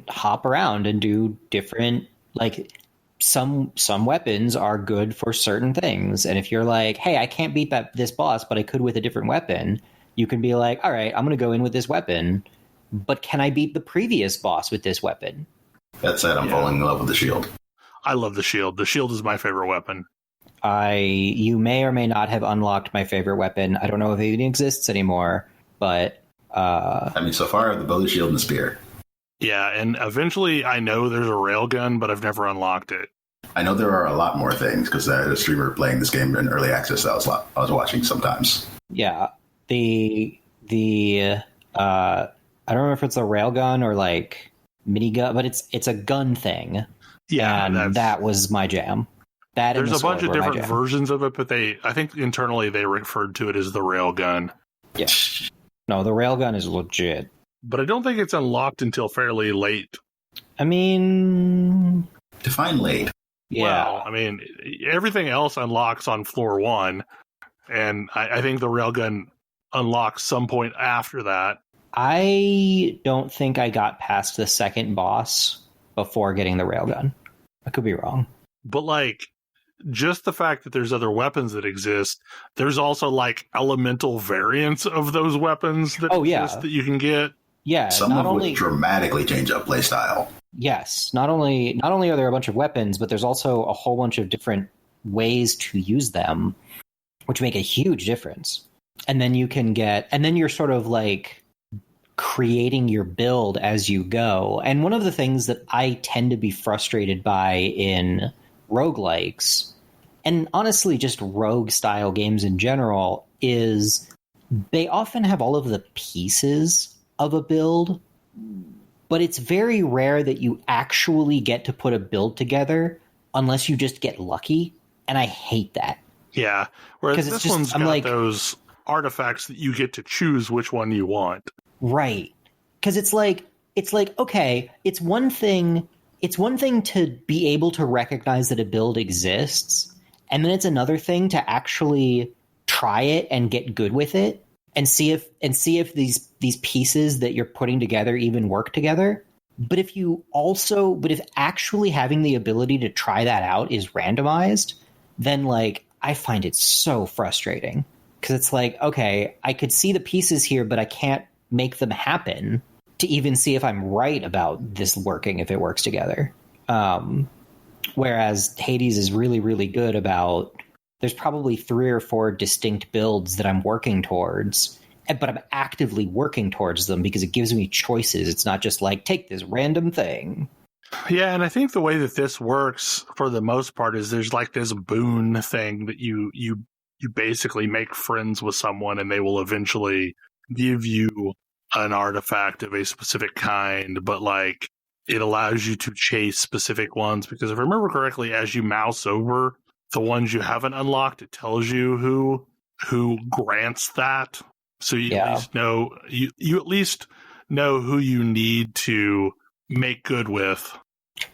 [SPEAKER 5] hop around and do different, like some weapons are good for certain things. And if you're like, hey, I can't beat this boss, but I could with a different weapon, you can be like, all right, I'm going to go in with this weapon, but can I beat the previous boss with this weapon?
[SPEAKER 3] That said, I'm falling in love with the shield.
[SPEAKER 1] I love the shield. The shield is my favorite weapon.
[SPEAKER 5] You may or may not have unlocked my favorite weapon. I don't know if it even exists anymore, but...
[SPEAKER 3] I mean, so far, I have the bow, the shield, and the spear.
[SPEAKER 1] Yeah, and eventually I know there's a railgun, but I've never unlocked it.
[SPEAKER 3] I know there are a lot more things, because I had a streamer playing this game in early access that I was watching sometimes.
[SPEAKER 5] Yeah, I don't remember if it's a railgun or like minigun, but it's a gun thing.
[SPEAKER 1] Yeah,
[SPEAKER 5] and that was my jam.
[SPEAKER 1] There's a bunch of different versions of it, but I think internally they referred to it as the railgun.
[SPEAKER 5] Yeah. No, the railgun is legit.
[SPEAKER 1] But I don't think it's unlocked until fairly late.
[SPEAKER 5] I mean...
[SPEAKER 3] Define late.
[SPEAKER 5] Yeah.
[SPEAKER 1] Well, I mean, everything else unlocks on floor 1, and I think the railgun unlocks some point after that.
[SPEAKER 5] I don't think I got past the second boss before getting the railgun. I could be wrong.
[SPEAKER 1] But, like, just the fact that there's other weapons that exist, there's also, like, elemental variants of those weapons that exist that you can get.
[SPEAKER 5] Yeah,
[SPEAKER 3] some of which dramatically change up playstyle.
[SPEAKER 5] Yes, not only are there a bunch of weapons, but there's also a whole bunch of different ways to use them, which make a huge difference. And then you're sort of like creating your build as you go. And one of the things that I tend to be frustrated by in roguelikes, and honestly just rogue style games in general, is they often have all of the pieces of a build, but it's very rare that you actually get to put a build together unless you just get lucky, and I hate that.
[SPEAKER 1] Yeah, whereas this one's got those artifacts that you get to choose which one you want.
[SPEAKER 5] Right. Because it's like, okay, it's one thing to be able to recognize that a build exists, and then it's another thing to actually try it and get good with it and see if these pieces that you're putting together even work together. But if actually having the ability to try that out is randomized, then like I find it so frustrating, because it's like, okay, I could see the pieces here, but I can't make them happen to even see if I'm right about this working, if it works together. Whereas Hades is really, really good about, there's probably 3 or 4 distinct builds that I'm working towards, but I'm actively working towards them because it gives me choices. It's not just like, take this random thing.
[SPEAKER 1] Yeah, and I think the way that this works for the most part is there's like this boon thing that you basically make friends with someone and they will eventually give you an artifact of a specific kind, but like it allows you to chase specific ones, because if I remember correctly, as you mouse over the ones you haven't unlocked, it tells you who grants that. So you at least know you at least know who you need to make good with.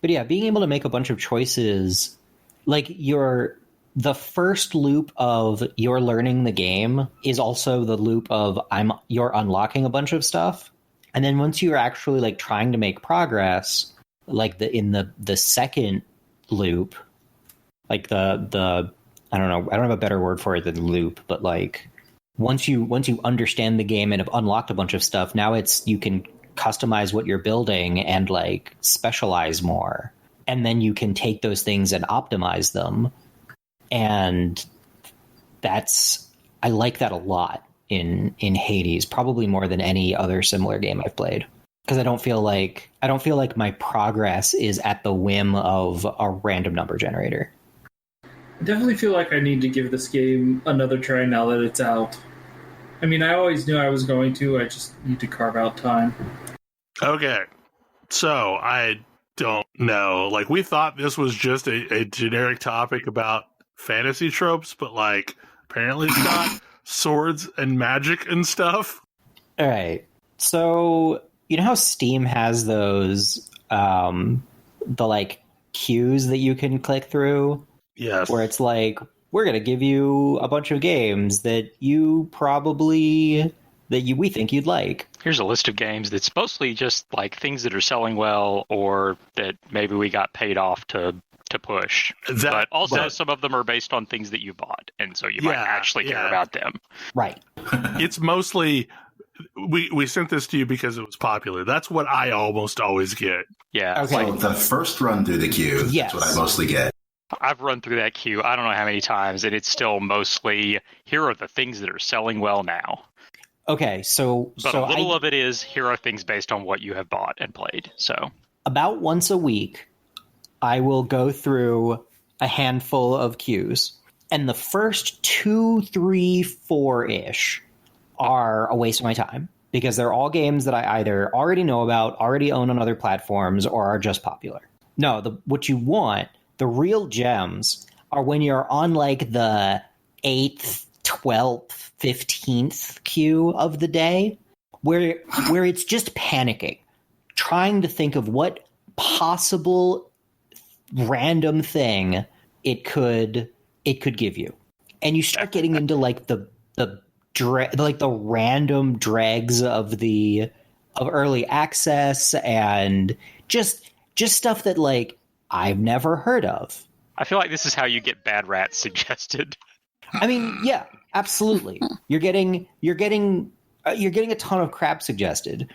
[SPEAKER 1] But
[SPEAKER 5] yeah, being able to make a bunch of choices, like the first loop of you're learning the game is also the loop of you're unlocking a bunch of stuff. And then once you're actually like trying to make progress, like in the second loop, like the I don't know, I don't have a better word for it than loop, but like once you understand the game and have unlocked a bunch of stuff, now you can customize what you're building and like specialize more. And then you can take those things and optimize them. And I like that a lot in Hades, probably more than any other similar game I've played, because I don't feel like my progress is at the whim of a random number generator.
[SPEAKER 4] I definitely feel like I need to give this game another try now that it's out. I mean, I always knew I was going to. I just need to carve out time.
[SPEAKER 1] Okay, so I don't know. Like, we thought this was just a generic topic about fantasy tropes, but like apparently it's got swords and magic and stuff.
[SPEAKER 5] All right, so you know how Steam has those the like queues that you can click through?
[SPEAKER 1] Yes.
[SPEAKER 5] Where it's like, we're gonna give you a bunch of games that we think you'd like.
[SPEAKER 6] Here's a list of games that's mostly just like things that are selling well, or that maybe we got paid off to to push. But also some of them are based on things that you bought, and so you might actually care about them.
[SPEAKER 5] Right.
[SPEAKER 1] It's mostly we sent this to you because it was popular. That's what I almost always get.
[SPEAKER 6] Yeah.
[SPEAKER 5] Okay.
[SPEAKER 3] So the first run through the queue,
[SPEAKER 5] Yes.
[SPEAKER 3] that's what I mostly get.
[SPEAKER 6] I've run through that queue I don't know how many times, and it's still mostly, here are the things that are selling well now.
[SPEAKER 5] Okay, so
[SPEAKER 6] But a little of it is, here are things based on what you have bought and played. So
[SPEAKER 5] about once a week, I will go through a handful of queues, and the first 2, 3, 4-ish are a waste of my time because they're all games that I either already know about, already own on other platforms, or are just popular. No, what you want, the real gems, are when you're on like the 8th, 12th, 15th queue of the day, where it's just panicking, trying to think of what possible random thing it could give you, and you start getting into like the random dregs of early access and just stuff that like I've never heard of.
[SPEAKER 6] I feel like this is how you get Bad Rats suggested.
[SPEAKER 5] I mean, yeah, absolutely. You're getting a ton of crap suggested,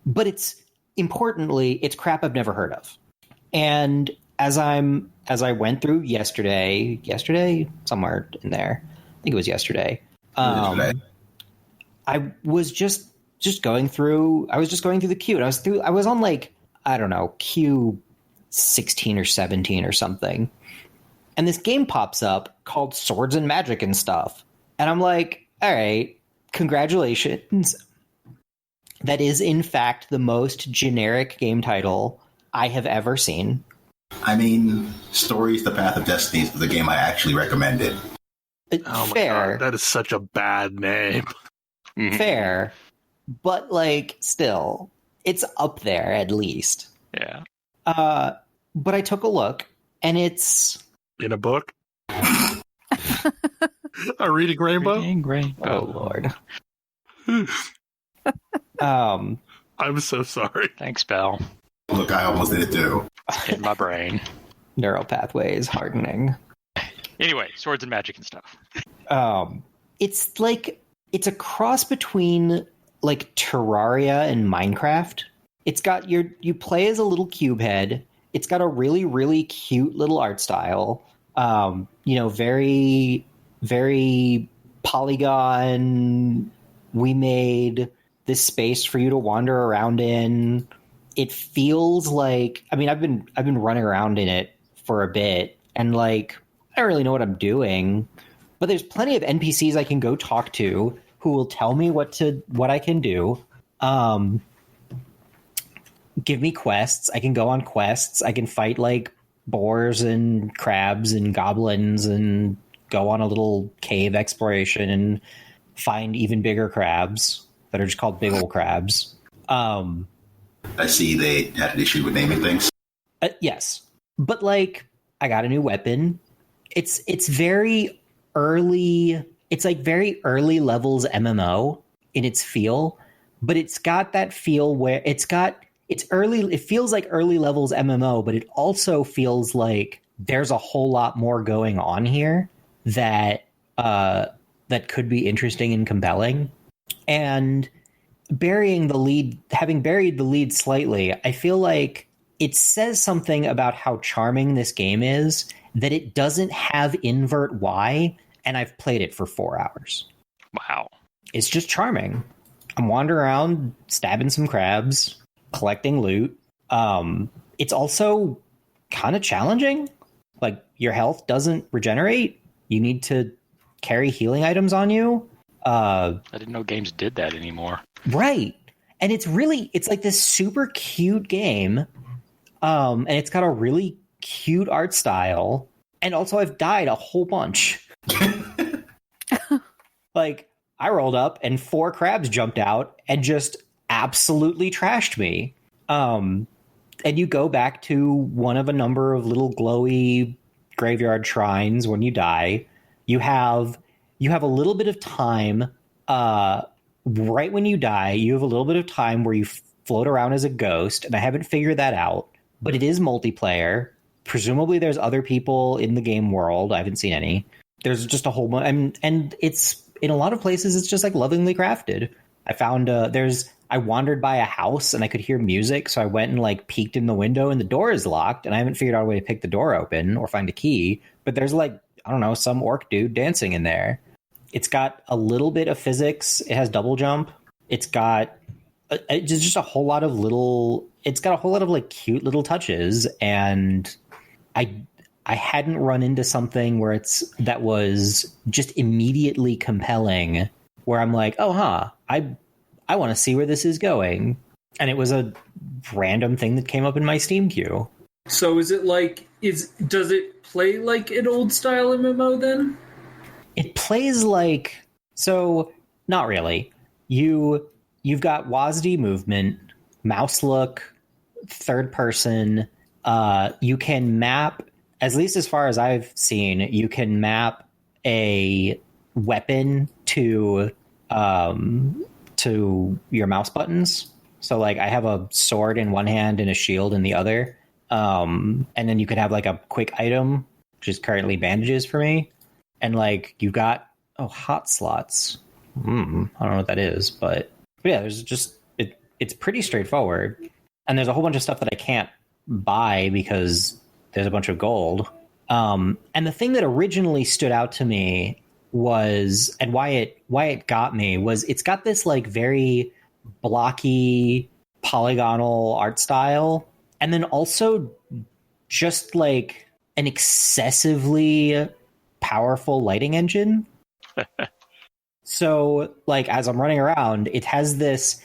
[SPEAKER 5] but it's crap I've never heard of. And as I went through yesterday, somewhere in there, I think it was yesterday. I was just going through. I was just going through the queue, and I was on like, I don't know, queue 16 or 17 or something. And this game pops up called Swords and Magic and Stuff. And I'm like, all right, congratulations. That is, in fact, the most generic game title I have ever seen.
[SPEAKER 3] I mean, Stories, The Path of Destiny is the game I actually recommended.
[SPEAKER 1] Oh my
[SPEAKER 5] Fair.
[SPEAKER 1] God, that is such a bad name.
[SPEAKER 5] Fair. But, like, still, it's up there at least.
[SPEAKER 6] Yeah.
[SPEAKER 5] But I took a look, and it's...
[SPEAKER 1] In a book? A reading rainbow?
[SPEAKER 5] Oh, Lord.
[SPEAKER 1] I'm so sorry.
[SPEAKER 6] Thanks, Bell.
[SPEAKER 3] Look, I almost did it too.
[SPEAKER 6] In my brain.
[SPEAKER 5] Neural pathways hardening.
[SPEAKER 6] Anyway, Swords and Magic and Stuff.
[SPEAKER 5] It's like, it's a cross between like Terraria and Minecraft. It's got you play as a little cube head. It's got a really, really cute little art style. Very, very polygon. We made this space for you to wander around in. It feels like, I mean, I've been running around in it for a bit, and like, I don't really know what I'm doing, but there's plenty of NPCs I can go talk to who will tell me what I can do. Give me quests. I can go on quests. I can fight like boars and crabs and goblins and go on a little cave exploration and find even bigger crabs that are just called big old crabs.
[SPEAKER 3] I see they had an issue with naming things.
[SPEAKER 5] Yes. But like, I got a new weapon. It's very early. It's like very early levels MMO in its feel, but it's got that feel where it's early. It feels like early levels MMO, but it also feels like there's a whole lot more going on here that could be interesting and compelling. And having buried the lead slightly, I feel like it says something about how charming this game is that it doesn't have invert Y, and I've played it for 4 hours.
[SPEAKER 6] Wow.
[SPEAKER 5] It's just charming. I'm wandering around, stabbing some crabs, collecting loot. It's also kind of challenging. Like, your health doesn't regenerate. You need to carry healing items on you.
[SPEAKER 6] I didn't know games did that anymore.
[SPEAKER 5] Right. And it's like this super cute game. And it's got a really cute art style. And also I've died a whole bunch. Like, I rolled up and 4 crabs jumped out and just absolutely trashed me. And you go back to one of a number of little glowy graveyard shrines when you die. You have a little bit of time, right when you die, you have a little bit of time where you float around as a ghost, and I haven't figured that out, but it is multiplayer presumably there's other people in the game world. I haven't seen any. There's just a whole bunch, and it's in a lot of places it's just like lovingly crafted. I found I wandered by a house and I could hear music, so I went and like peeked in the window, and the door is locked, and I haven't figured out a way to pick the door open or find a key. But there's like, I don't know, some orc dude dancing in there. It's got a little bit of physics. It has double jump. It's got just a whole lot of little. It's got a whole lot of like cute little touches, and I hadn't run into something where that was just immediately compelling, where I'm like, oh, I want to see where this is going. And it was a random thing that came up in my Steam queue.
[SPEAKER 4] So is it like, does it play like an old style MMO then?
[SPEAKER 5] It plays like, so not really. You've got WASD movement, mouse look, third person. You can map, at least as far as I've seen, you can map a weapon to your mouse buttons. So like I have a sword in one hand and a shield in the other. And then you could have like a quick item, which is currently bandages for me. And like you've got, hot slots. I don't know what that is, but yeah, there's just, it's pretty straightforward. And there's a whole bunch of stuff that I can't buy because there's a bunch of gold. And the thing that originally stood out to me was, and why it got me, was it's got this like very blocky polygonal art style, and then also just like an excessively powerful lighting engine. So like as I'm running around, it has this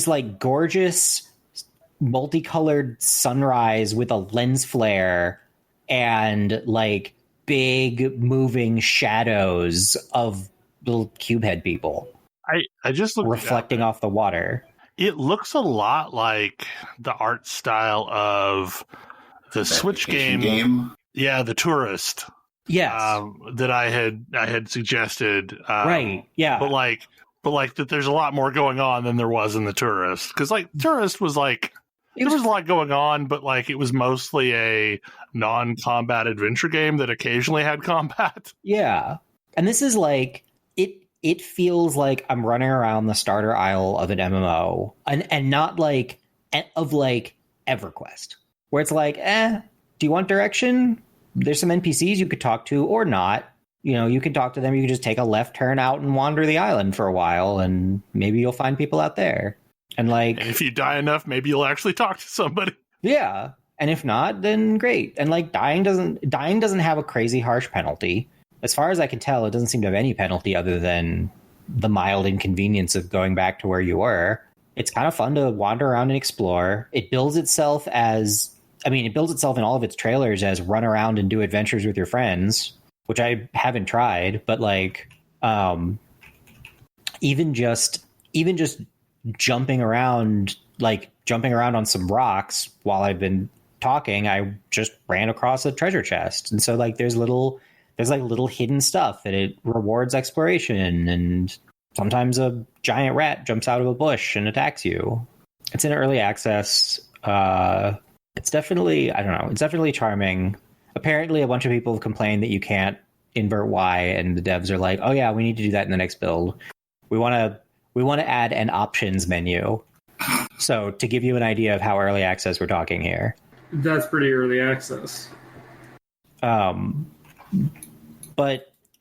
[SPEAKER 5] like gorgeous multicolored sunrise with a lens flare and like big moving shadows of little cube head people.
[SPEAKER 1] I just looked
[SPEAKER 5] reflecting off the water.
[SPEAKER 1] It looks a lot like the art style of the Switch game. Yeah, The Tourist.
[SPEAKER 5] Yes.
[SPEAKER 1] That I had suggested.
[SPEAKER 5] Right. Yeah.
[SPEAKER 1] But like that there's a lot more going on than there was in The Tourist. Because like Tourist was like, there was a lot going on, but like it was mostly a non-combat adventure game that occasionally had combat.
[SPEAKER 5] Yeah. And this is like, it feels like I'm running around the starter aisle of an MMO and not like of like EverQuest, where it's like, do you want direction? There's some NPCs you could talk to or not. You know, you can talk to them. You can just take a left turn out and wander the island for a while, and maybe you'll find people out there. And if you die enough, maybe you'll actually talk to somebody. Yeah. And if not, then great. And like dying doesn't have a crazy harsh penalty. As far as I can tell, it doesn't seem to have any penalty other than the mild inconvenience of going back to where you were. It's kind of fun to wander around and explore. It bills itself in all of its trailers as run around and do adventures with your friends, which I haven't tried, but like even just jumping around on some rocks while I've been talking, I just ran across a treasure chest. And so like there's little hidden stuff that it rewards exploration, and sometimes a giant rat jumps out of a bush and attacks you. It's in early access. It's definitely, I don't know, it's definitely charming. Apparently a bunch of people have complained that you can't invert Y, and the devs are like, oh yeah, we need to do that in the next build. We want to add an options menu. So to give you an idea of how early access we're talking here.
[SPEAKER 4] That's pretty early access.
[SPEAKER 5] But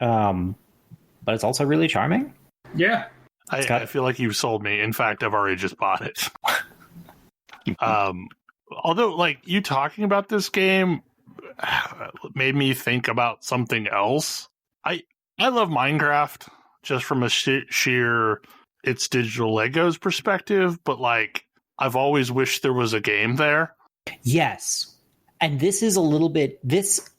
[SPEAKER 5] it's also really charming.
[SPEAKER 4] Yeah.
[SPEAKER 1] I feel like you've sold me. In fact, I've already just bought it. Although, like, you talking about this game made me think about something else. I love Minecraft just from a sheer it's digital Legos perspective, but like I've always wished there was a game there.
[SPEAKER 5] Yes. And this is this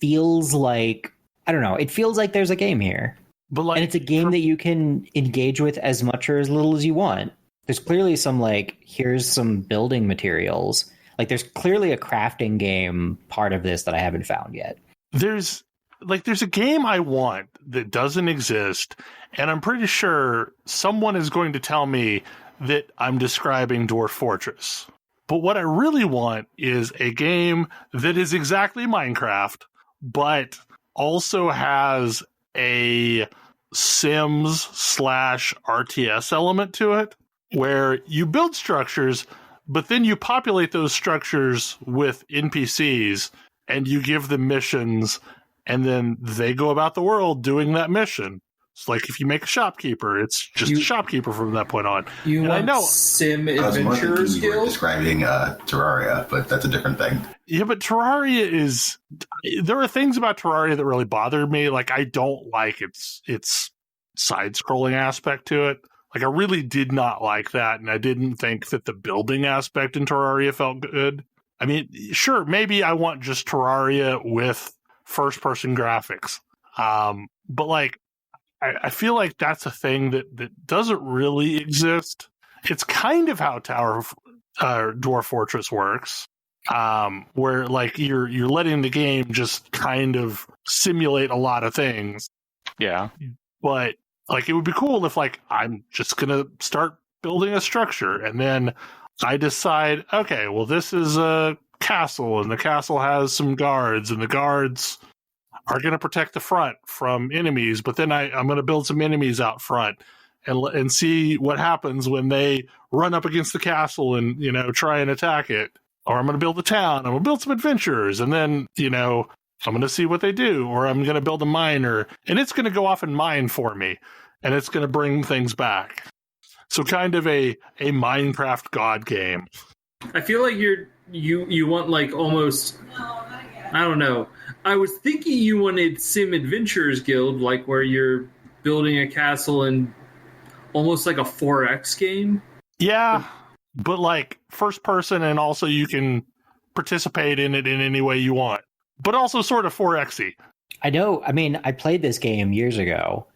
[SPEAKER 5] feels like, I don't know, it feels like there's a game here. But like, and it's a game that you can engage with as much or as little as you want. There's clearly some like, here's some building materials. Like there's clearly a crafting game part of this that I haven't found yet.
[SPEAKER 1] There's a game I want that doesn't exist, and I'm pretty sure someone is going to tell me that I'm describing Dwarf Fortress. But what I really want is a game that is exactly Minecraft, but also has a Sims / RTS element to it, where you build structures, but then you populate those structures with NPCs and you give them missions, and then they go about the world doing that mission. It's like if you make a shopkeeper, it's just a shopkeeper from that point on.
[SPEAKER 4] You
[SPEAKER 1] and
[SPEAKER 4] want
[SPEAKER 1] I know
[SPEAKER 4] Sim
[SPEAKER 3] I was more
[SPEAKER 4] Adventurers
[SPEAKER 3] thinking you were
[SPEAKER 4] Guild?
[SPEAKER 3] describing Terraria, but that's a different thing.
[SPEAKER 1] Yeah, but Terraria is... There are things about Terraria that really bother me. Like, I don't like its side-scrolling aspect to it. Like, I really did not like that, and I didn't think that the building aspect in Terraria felt good. I mean, sure, maybe I want just Terraria with first-person graphics. But, like, I feel like that's a thing that doesn't really exist. It's kind of how Dwarf Fortress works, where like you're letting the game just kind of simulate a lot of things.
[SPEAKER 6] Yeah.
[SPEAKER 1] But like it would be cool if like I'm just gonna start building a structure and then I decide, okay, well this is a castle and the castle has some guards and the guards are going to protect the front from enemies, but then I'm going to build some enemies out front and see what happens when they run up against the castle and, try and attack it. Or I'm going to build a town. I'm going to build some adventurers, and then, I'm going to see what they do. Or I'm going to build a miner, and it's going to go off and mine for me, and it's going to bring things back. So kind of a Minecraft God game.
[SPEAKER 4] I feel like you want like almost... I don't know. I was thinking you wanted Sim Adventurers Guild, like where you're building a castle and almost like a 4X game.
[SPEAKER 1] Yeah, but like first person, and also you can participate in it in any way you want, but also sort of 4X-y.
[SPEAKER 5] I know. I mean, I played this game years ago.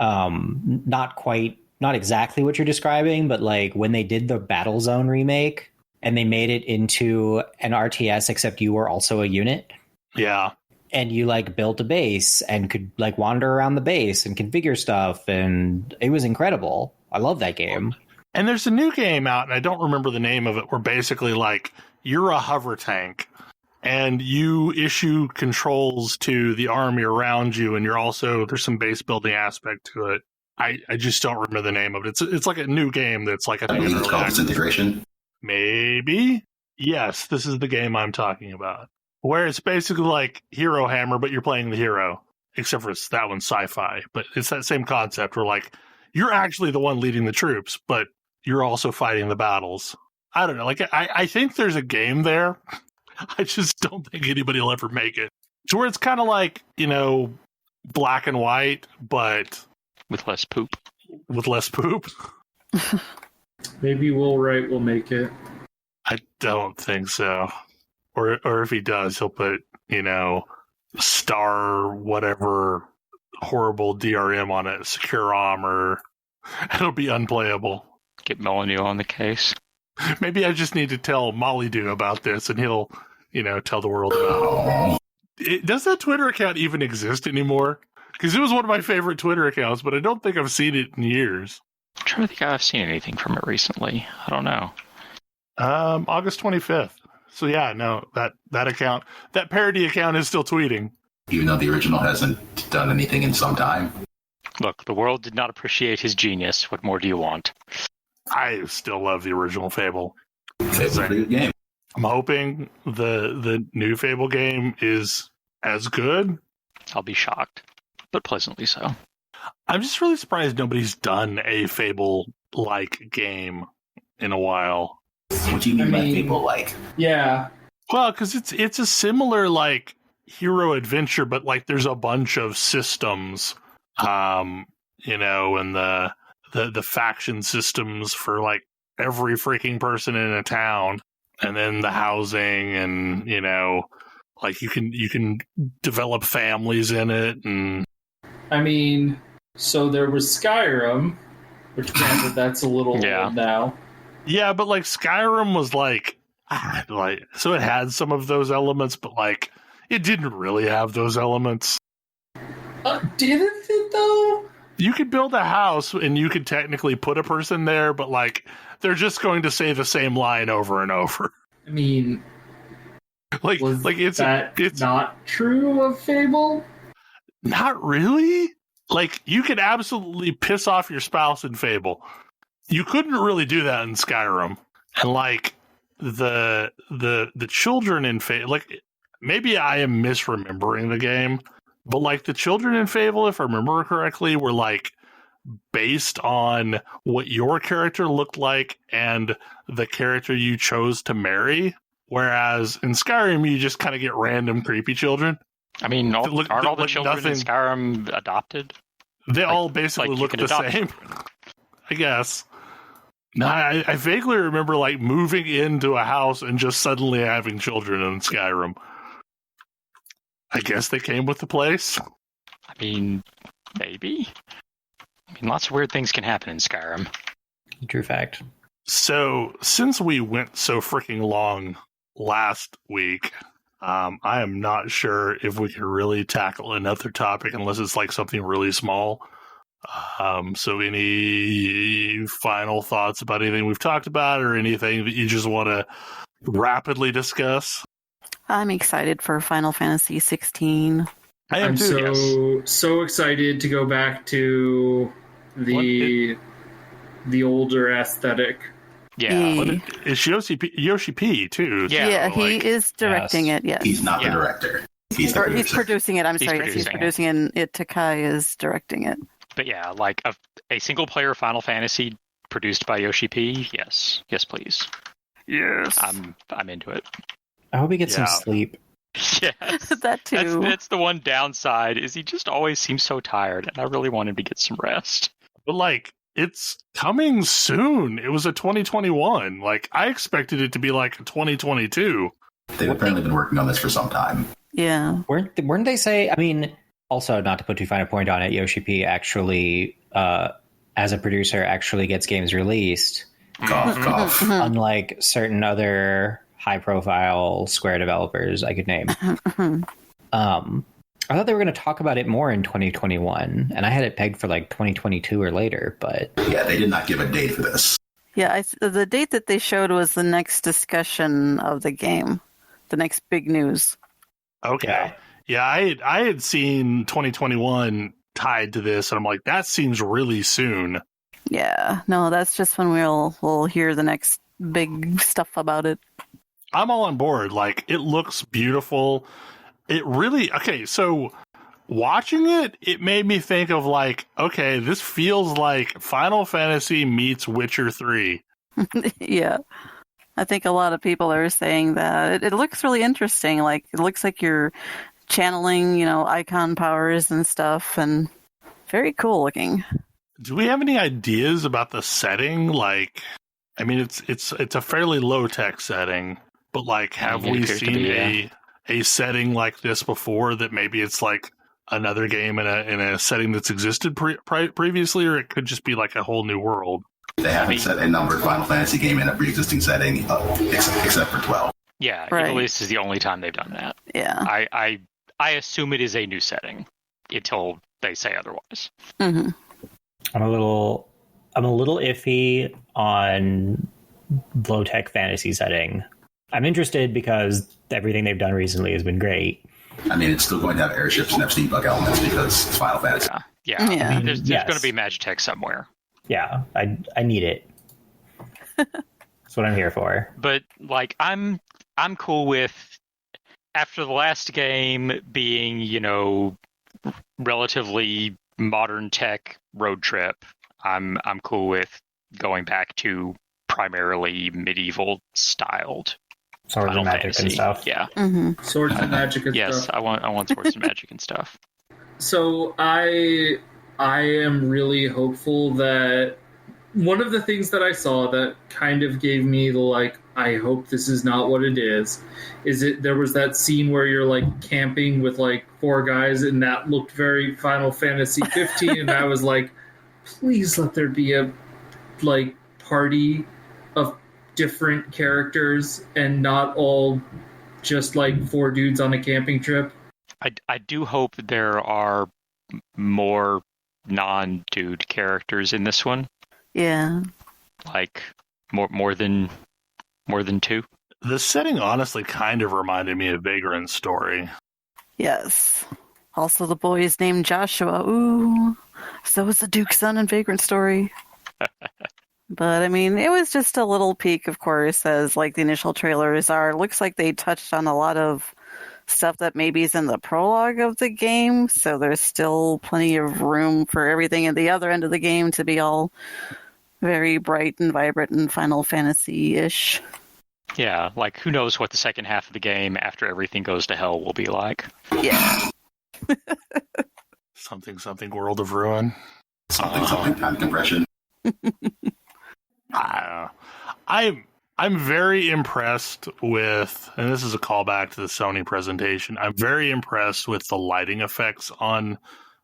[SPEAKER 5] Not exactly what you're describing, but like when they did the Battlezone remake and they made it into an RTS, except you were also a unit.
[SPEAKER 1] Yeah.
[SPEAKER 5] And you like built a base and could like wander around the base and configure stuff. And it was incredible. I love that game.
[SPEAKER 1] And there's a new game out, and I don't remember the name of it, where basically like you're a hover tank and you issue controls to the army around you. And there's some base building aspect to it. I just don't remember the name of it. It's like a new game that's like,
[SPEAKER 3] I believe it's called Disintegration.
[SPEAKER 1] Maybe. Yes, this is the game I'm talking about. Where it's basically like Hero Hammer, but you're playing the hero. Except for that one's sci-fi. But it's that same concept where like you're actually the one leading the troops, but you're also fighting the battles. I don't know. Like I think there's a game there. I just don't think anybody will ever make it. To where it's kind of like, black and white, but
[SPEAKER 6] with less poop.
[SPEAKER 1] With less poop.
[SPEAKER 4] Maybe Will Wright will make it.
[SPEAKER 1] I don't think so. Or if he does, he'll put, star whatever horrible DRM on it, secure ROM, or it'll be unplayable.
[SPEAKER 6] Get Molyneux on the case.
[SPEAKER 1] Maybe I just need to tell Molly Do about this, and he'll, tell the world about it. Does that Twitter account even exist anymore? Because it was one of my favorite Twitter accounts, but I don't think I've seen it in years.
[SPEAKER 6] I'm trying to think I've seen anything from it recently. I don't know.
[SPEAKER 1] August 25th. So yeah, no, that account, that parody account is still tweeting.
[SPEAKER 3] Even though the original hasn't done anything in some time.
[SPEAKER 6] Look, the world did not appreciate his genius. What more do you want?
[SPEAKER 1] I still love the original Fable.
[SPEAKER 3] It's a pretty good game.
[SPEAKER 1] I'm hoping the new Fable game is as good.
[SPEAKER 6] I'll be shocked, but pleasantly so.
[SPEAKER 1] I'm just really surprised nobody's done a Fable-like game in a while.
[SPEAKER 3] What do you mean by Fable-like?
[SPEAKER 4] Yeah.
[SPEAKER 1] Well, because it's a similar like hero adventure, but like there's a bunch of systems, and the faction systems for like every freaking person in a town, and then the housing, and like you can develop families in it, and
[SPEAKER 4] so there was Skyrim, which granted that's a little old now.
[SPEAKER 1] Yeah, but like Skyrim was like so it had some of those elements, but like it didn't really have those elements.
[SPEAKER 4] Didn't it though?
[SPEAKER 1] You could build a house and you could technically put a person there, but like they're just going to say the same line over and over.
[SPEAKER 4] I mean,
[SPEAKER 1] it's
[SPEAKER 4] not true of Fable?
[SPEAKER 1] Not really. Like, you could absolutely piss off your spouse in Fable. You couldn't really do that in Skyrim. And like the children in Fable, like maybe I am misremembering the game, but like the children in Fable, if I remember correctly, were like based on what your character looked like and the character you chose to marry. Whereas in Skyrim, you just kind of get random creepy children.
[SPEAKER 6] I mean, aren't all the children in Skyrim adopted?
[SPEAKER 1] They all basically look the same, I guess. No, I vaguely remember like moving into a house and just suddenly having children in Skyrim. I guess they came with the place.
[SPEAKER 6] I mean, maybe. I mean, lots of weird things can happen in Skyrim.
[SPEAKER 5] True fact.
[SPEAKER 1] So, since we went so freaking long last week, I am not sure if we can really tackle another topic unless it's like something really small. So any final thoughts about anything we've talked about or anything that you just want to rapidly discuss?
[SPEAKER 2] I'm excited for Final Fantasy XVI.
[SPEAKER 1] I am
[SPEAKER 4] too. So excited to go back to the older aesthetic.
[SPEAKER 6] Yeah.
[SPEAKER 1] It's Yoshi P too.
[SPEAKER 2] Yeah, he is directing it, yes.
[SPEAKER 3] He's not the director. He's
[SPEAKER 2] producing it. I'm sorry. Yes, he's producing it. And Takai is directing it.
[SPEAKER 6] But yeah, like a single-player Final Fantasy produced by Yoshi P. Yes, please.
[SPEAKER 1] Yes,
[SPEAKER 6] I'm into it.
[SPEAKER 5] I hope he gets some sleep.
[SPEAKER 6] Yes,
[SPEAKER 2] that too.
[SPEAKER 6] That's the one downside is he just always seems so tired, and I really want him to get some rest.
[SPEAKER 1] But like, it's coming soon. It was a 2021. Like, I expected it to be like a 2022.
[SPEAKER 3] They've apparently been working on this for some time.
[SPEAKER 2] Yeah.
[SPEAKER 5] Weren't they say? I mean. Also, not to put too fine a point on it, Yoshi P actually, as a producer, actually gets games released.
[SPEAKER 3] Cough, cough.
[SPEAKER 5] Unlike certain other high-profile Square developers I could name. I thought they were going to talk about it more in 2021, and I had it pegged for like 2022 or later, but...
[SPEAKER 3] Yeah, they did not give a date for this.
[SPEAKER 2] Yeah, the date that they showed was the next discussion of the game. The next big news.
[SPEAKER 1] Okay. Yeah, I had seen 2021 tied to this, and I'm like, that seems really soon.
[SPEAKER 2] Yeah, no, that's just when we'll hear the next big stuff about it.
[SPEAKER 1] I'm all on board. Like, it looks beautiful. It really... Okay, so watching it, it made me think of like, okay, this feels like Final Fantasy meets Witcher 3.
[SPEAKER 2] Yeah. I think a lot of people are saying that. It looks really interesting. Like, it looks like you're channeling, icon powers and stuff, and very cool looking.
[SPEAKER 1] Do we have any ideas about the setting? Like, I mean, it's a fairly low tech setting, but like, have we seen a setting like this before? That maybe it's like another game in a setting that's existed previously, or it could just be like a whole new world.
[SPEAKER 3] They haven't set a numbered Final Fantasy game in a pre-existing setting, except for 12.
[SPEAKER 6] Yeah,
[SPEAKER 2] right.
[SPEAKER 6] At least is the only time they've done that.
[SPEAKER 2] Yeah,
[SPEAKER 6] I assume it is a new setting until they say otherwise.
[SPEAKER 2] Mm-hmm.
[SPEAKER 5] I'm a little iffy on low tech fantasy setting. I'm interested because everything they've done recently has been great.
[SPEAKER 3] I mean, it's still going to have airships and have steampunk elements because it's Final Fantasy.
[SPEAKER 6] Yeah. I mean, there's going to be Magitech somewhere.
[SPEAKER 5] Yeah, I need it. That's what I'm here for.
[SPEAKER 6] But like, I'm cool with, after the last game being, relatively modern tech road trip, I'm cool with going back to primarily medieval styled
[SPEAKER 5] Swords
[SPEAKER 6] Final
[SPEAKER 5] and magic
[SPEAKER 6] Fantasy.
[SPEAKER 5] and stuff.
[SPEAKER 6] Yeah.
[SPEAKER 2] Mm-hmm.
[SPEAKER 4] Swords and magic and
[SPEAKER 6] yes,
[SPEAKER 4] stuff.
[SPEAKER 6] I want swords and magic and stuff.
[SPEAKER 4] So I am really hopeful that one of the things that I saw that kind of gave me the like, I hope this is not what it is there was that scene where you're like camping with like 4 guys, and that looked very Final Fantasy 15, and I was like, please let there be a like party of different characters and not all just like 4 dudes on a camping trip.
[SPEAKER 6] I do hope there are more non-dude characters in this one.
[SPEAKER 2] Yeah.
[SPEAKER 6] Like more than two.
[SPEAKER 1] The setting honestly kind of reminded me of Vagrant's story.
[SPEAKER 2] Yes. Also, the boy is named Joshua. Ooh. So is the Duke's son in Vagrant Story. But, I mean, it was just a little peek, of course, as like the initial trailers are. Looks like they touched on a lot of stuff that maybe is in the prologue of the game. So there's still plenty of room for everything at the other end of the game to be all very bright and vibrant and Final Fantasy-ish.
[SPEAKER 6] Yeah, like who knows what the second half of the game after everything goes to hell will be like.
[SPEAKER 2] Yeah.
[SPEAKER 1] Something World of Ruin.
[SPEAKER 3] Something time compression.
[SPEAKER 1] I don't know. I'm very impressed with, and this is a callback to the Sony presentation, I'm very impressed with the lighting effects on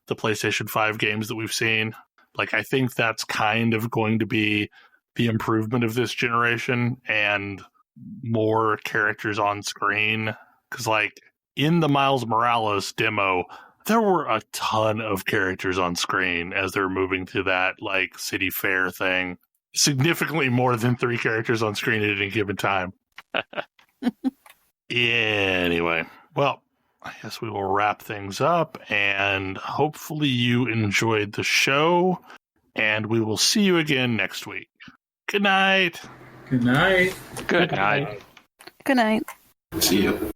[SPEAKER 1] the PlayStation 5 games that we've seen. Like, I think that's kind of going to be the improvement of this generation, and more characters on screen. Because, like, in the Miles Morales demo, there were a ton of characters on screen as they were moving through that, like, city fair thing. Significantly more than 3 characters on screen at any given time. Anyway, well, I guess we will wrap things up, and hopefully you enjoyed the show, and we will see you again next week. Good night.
[SPEAKER 4] Good night.
[SPEAKER 6] Good night.
[SPEAKER 2] Good night.
[SPEAKER 3] See you.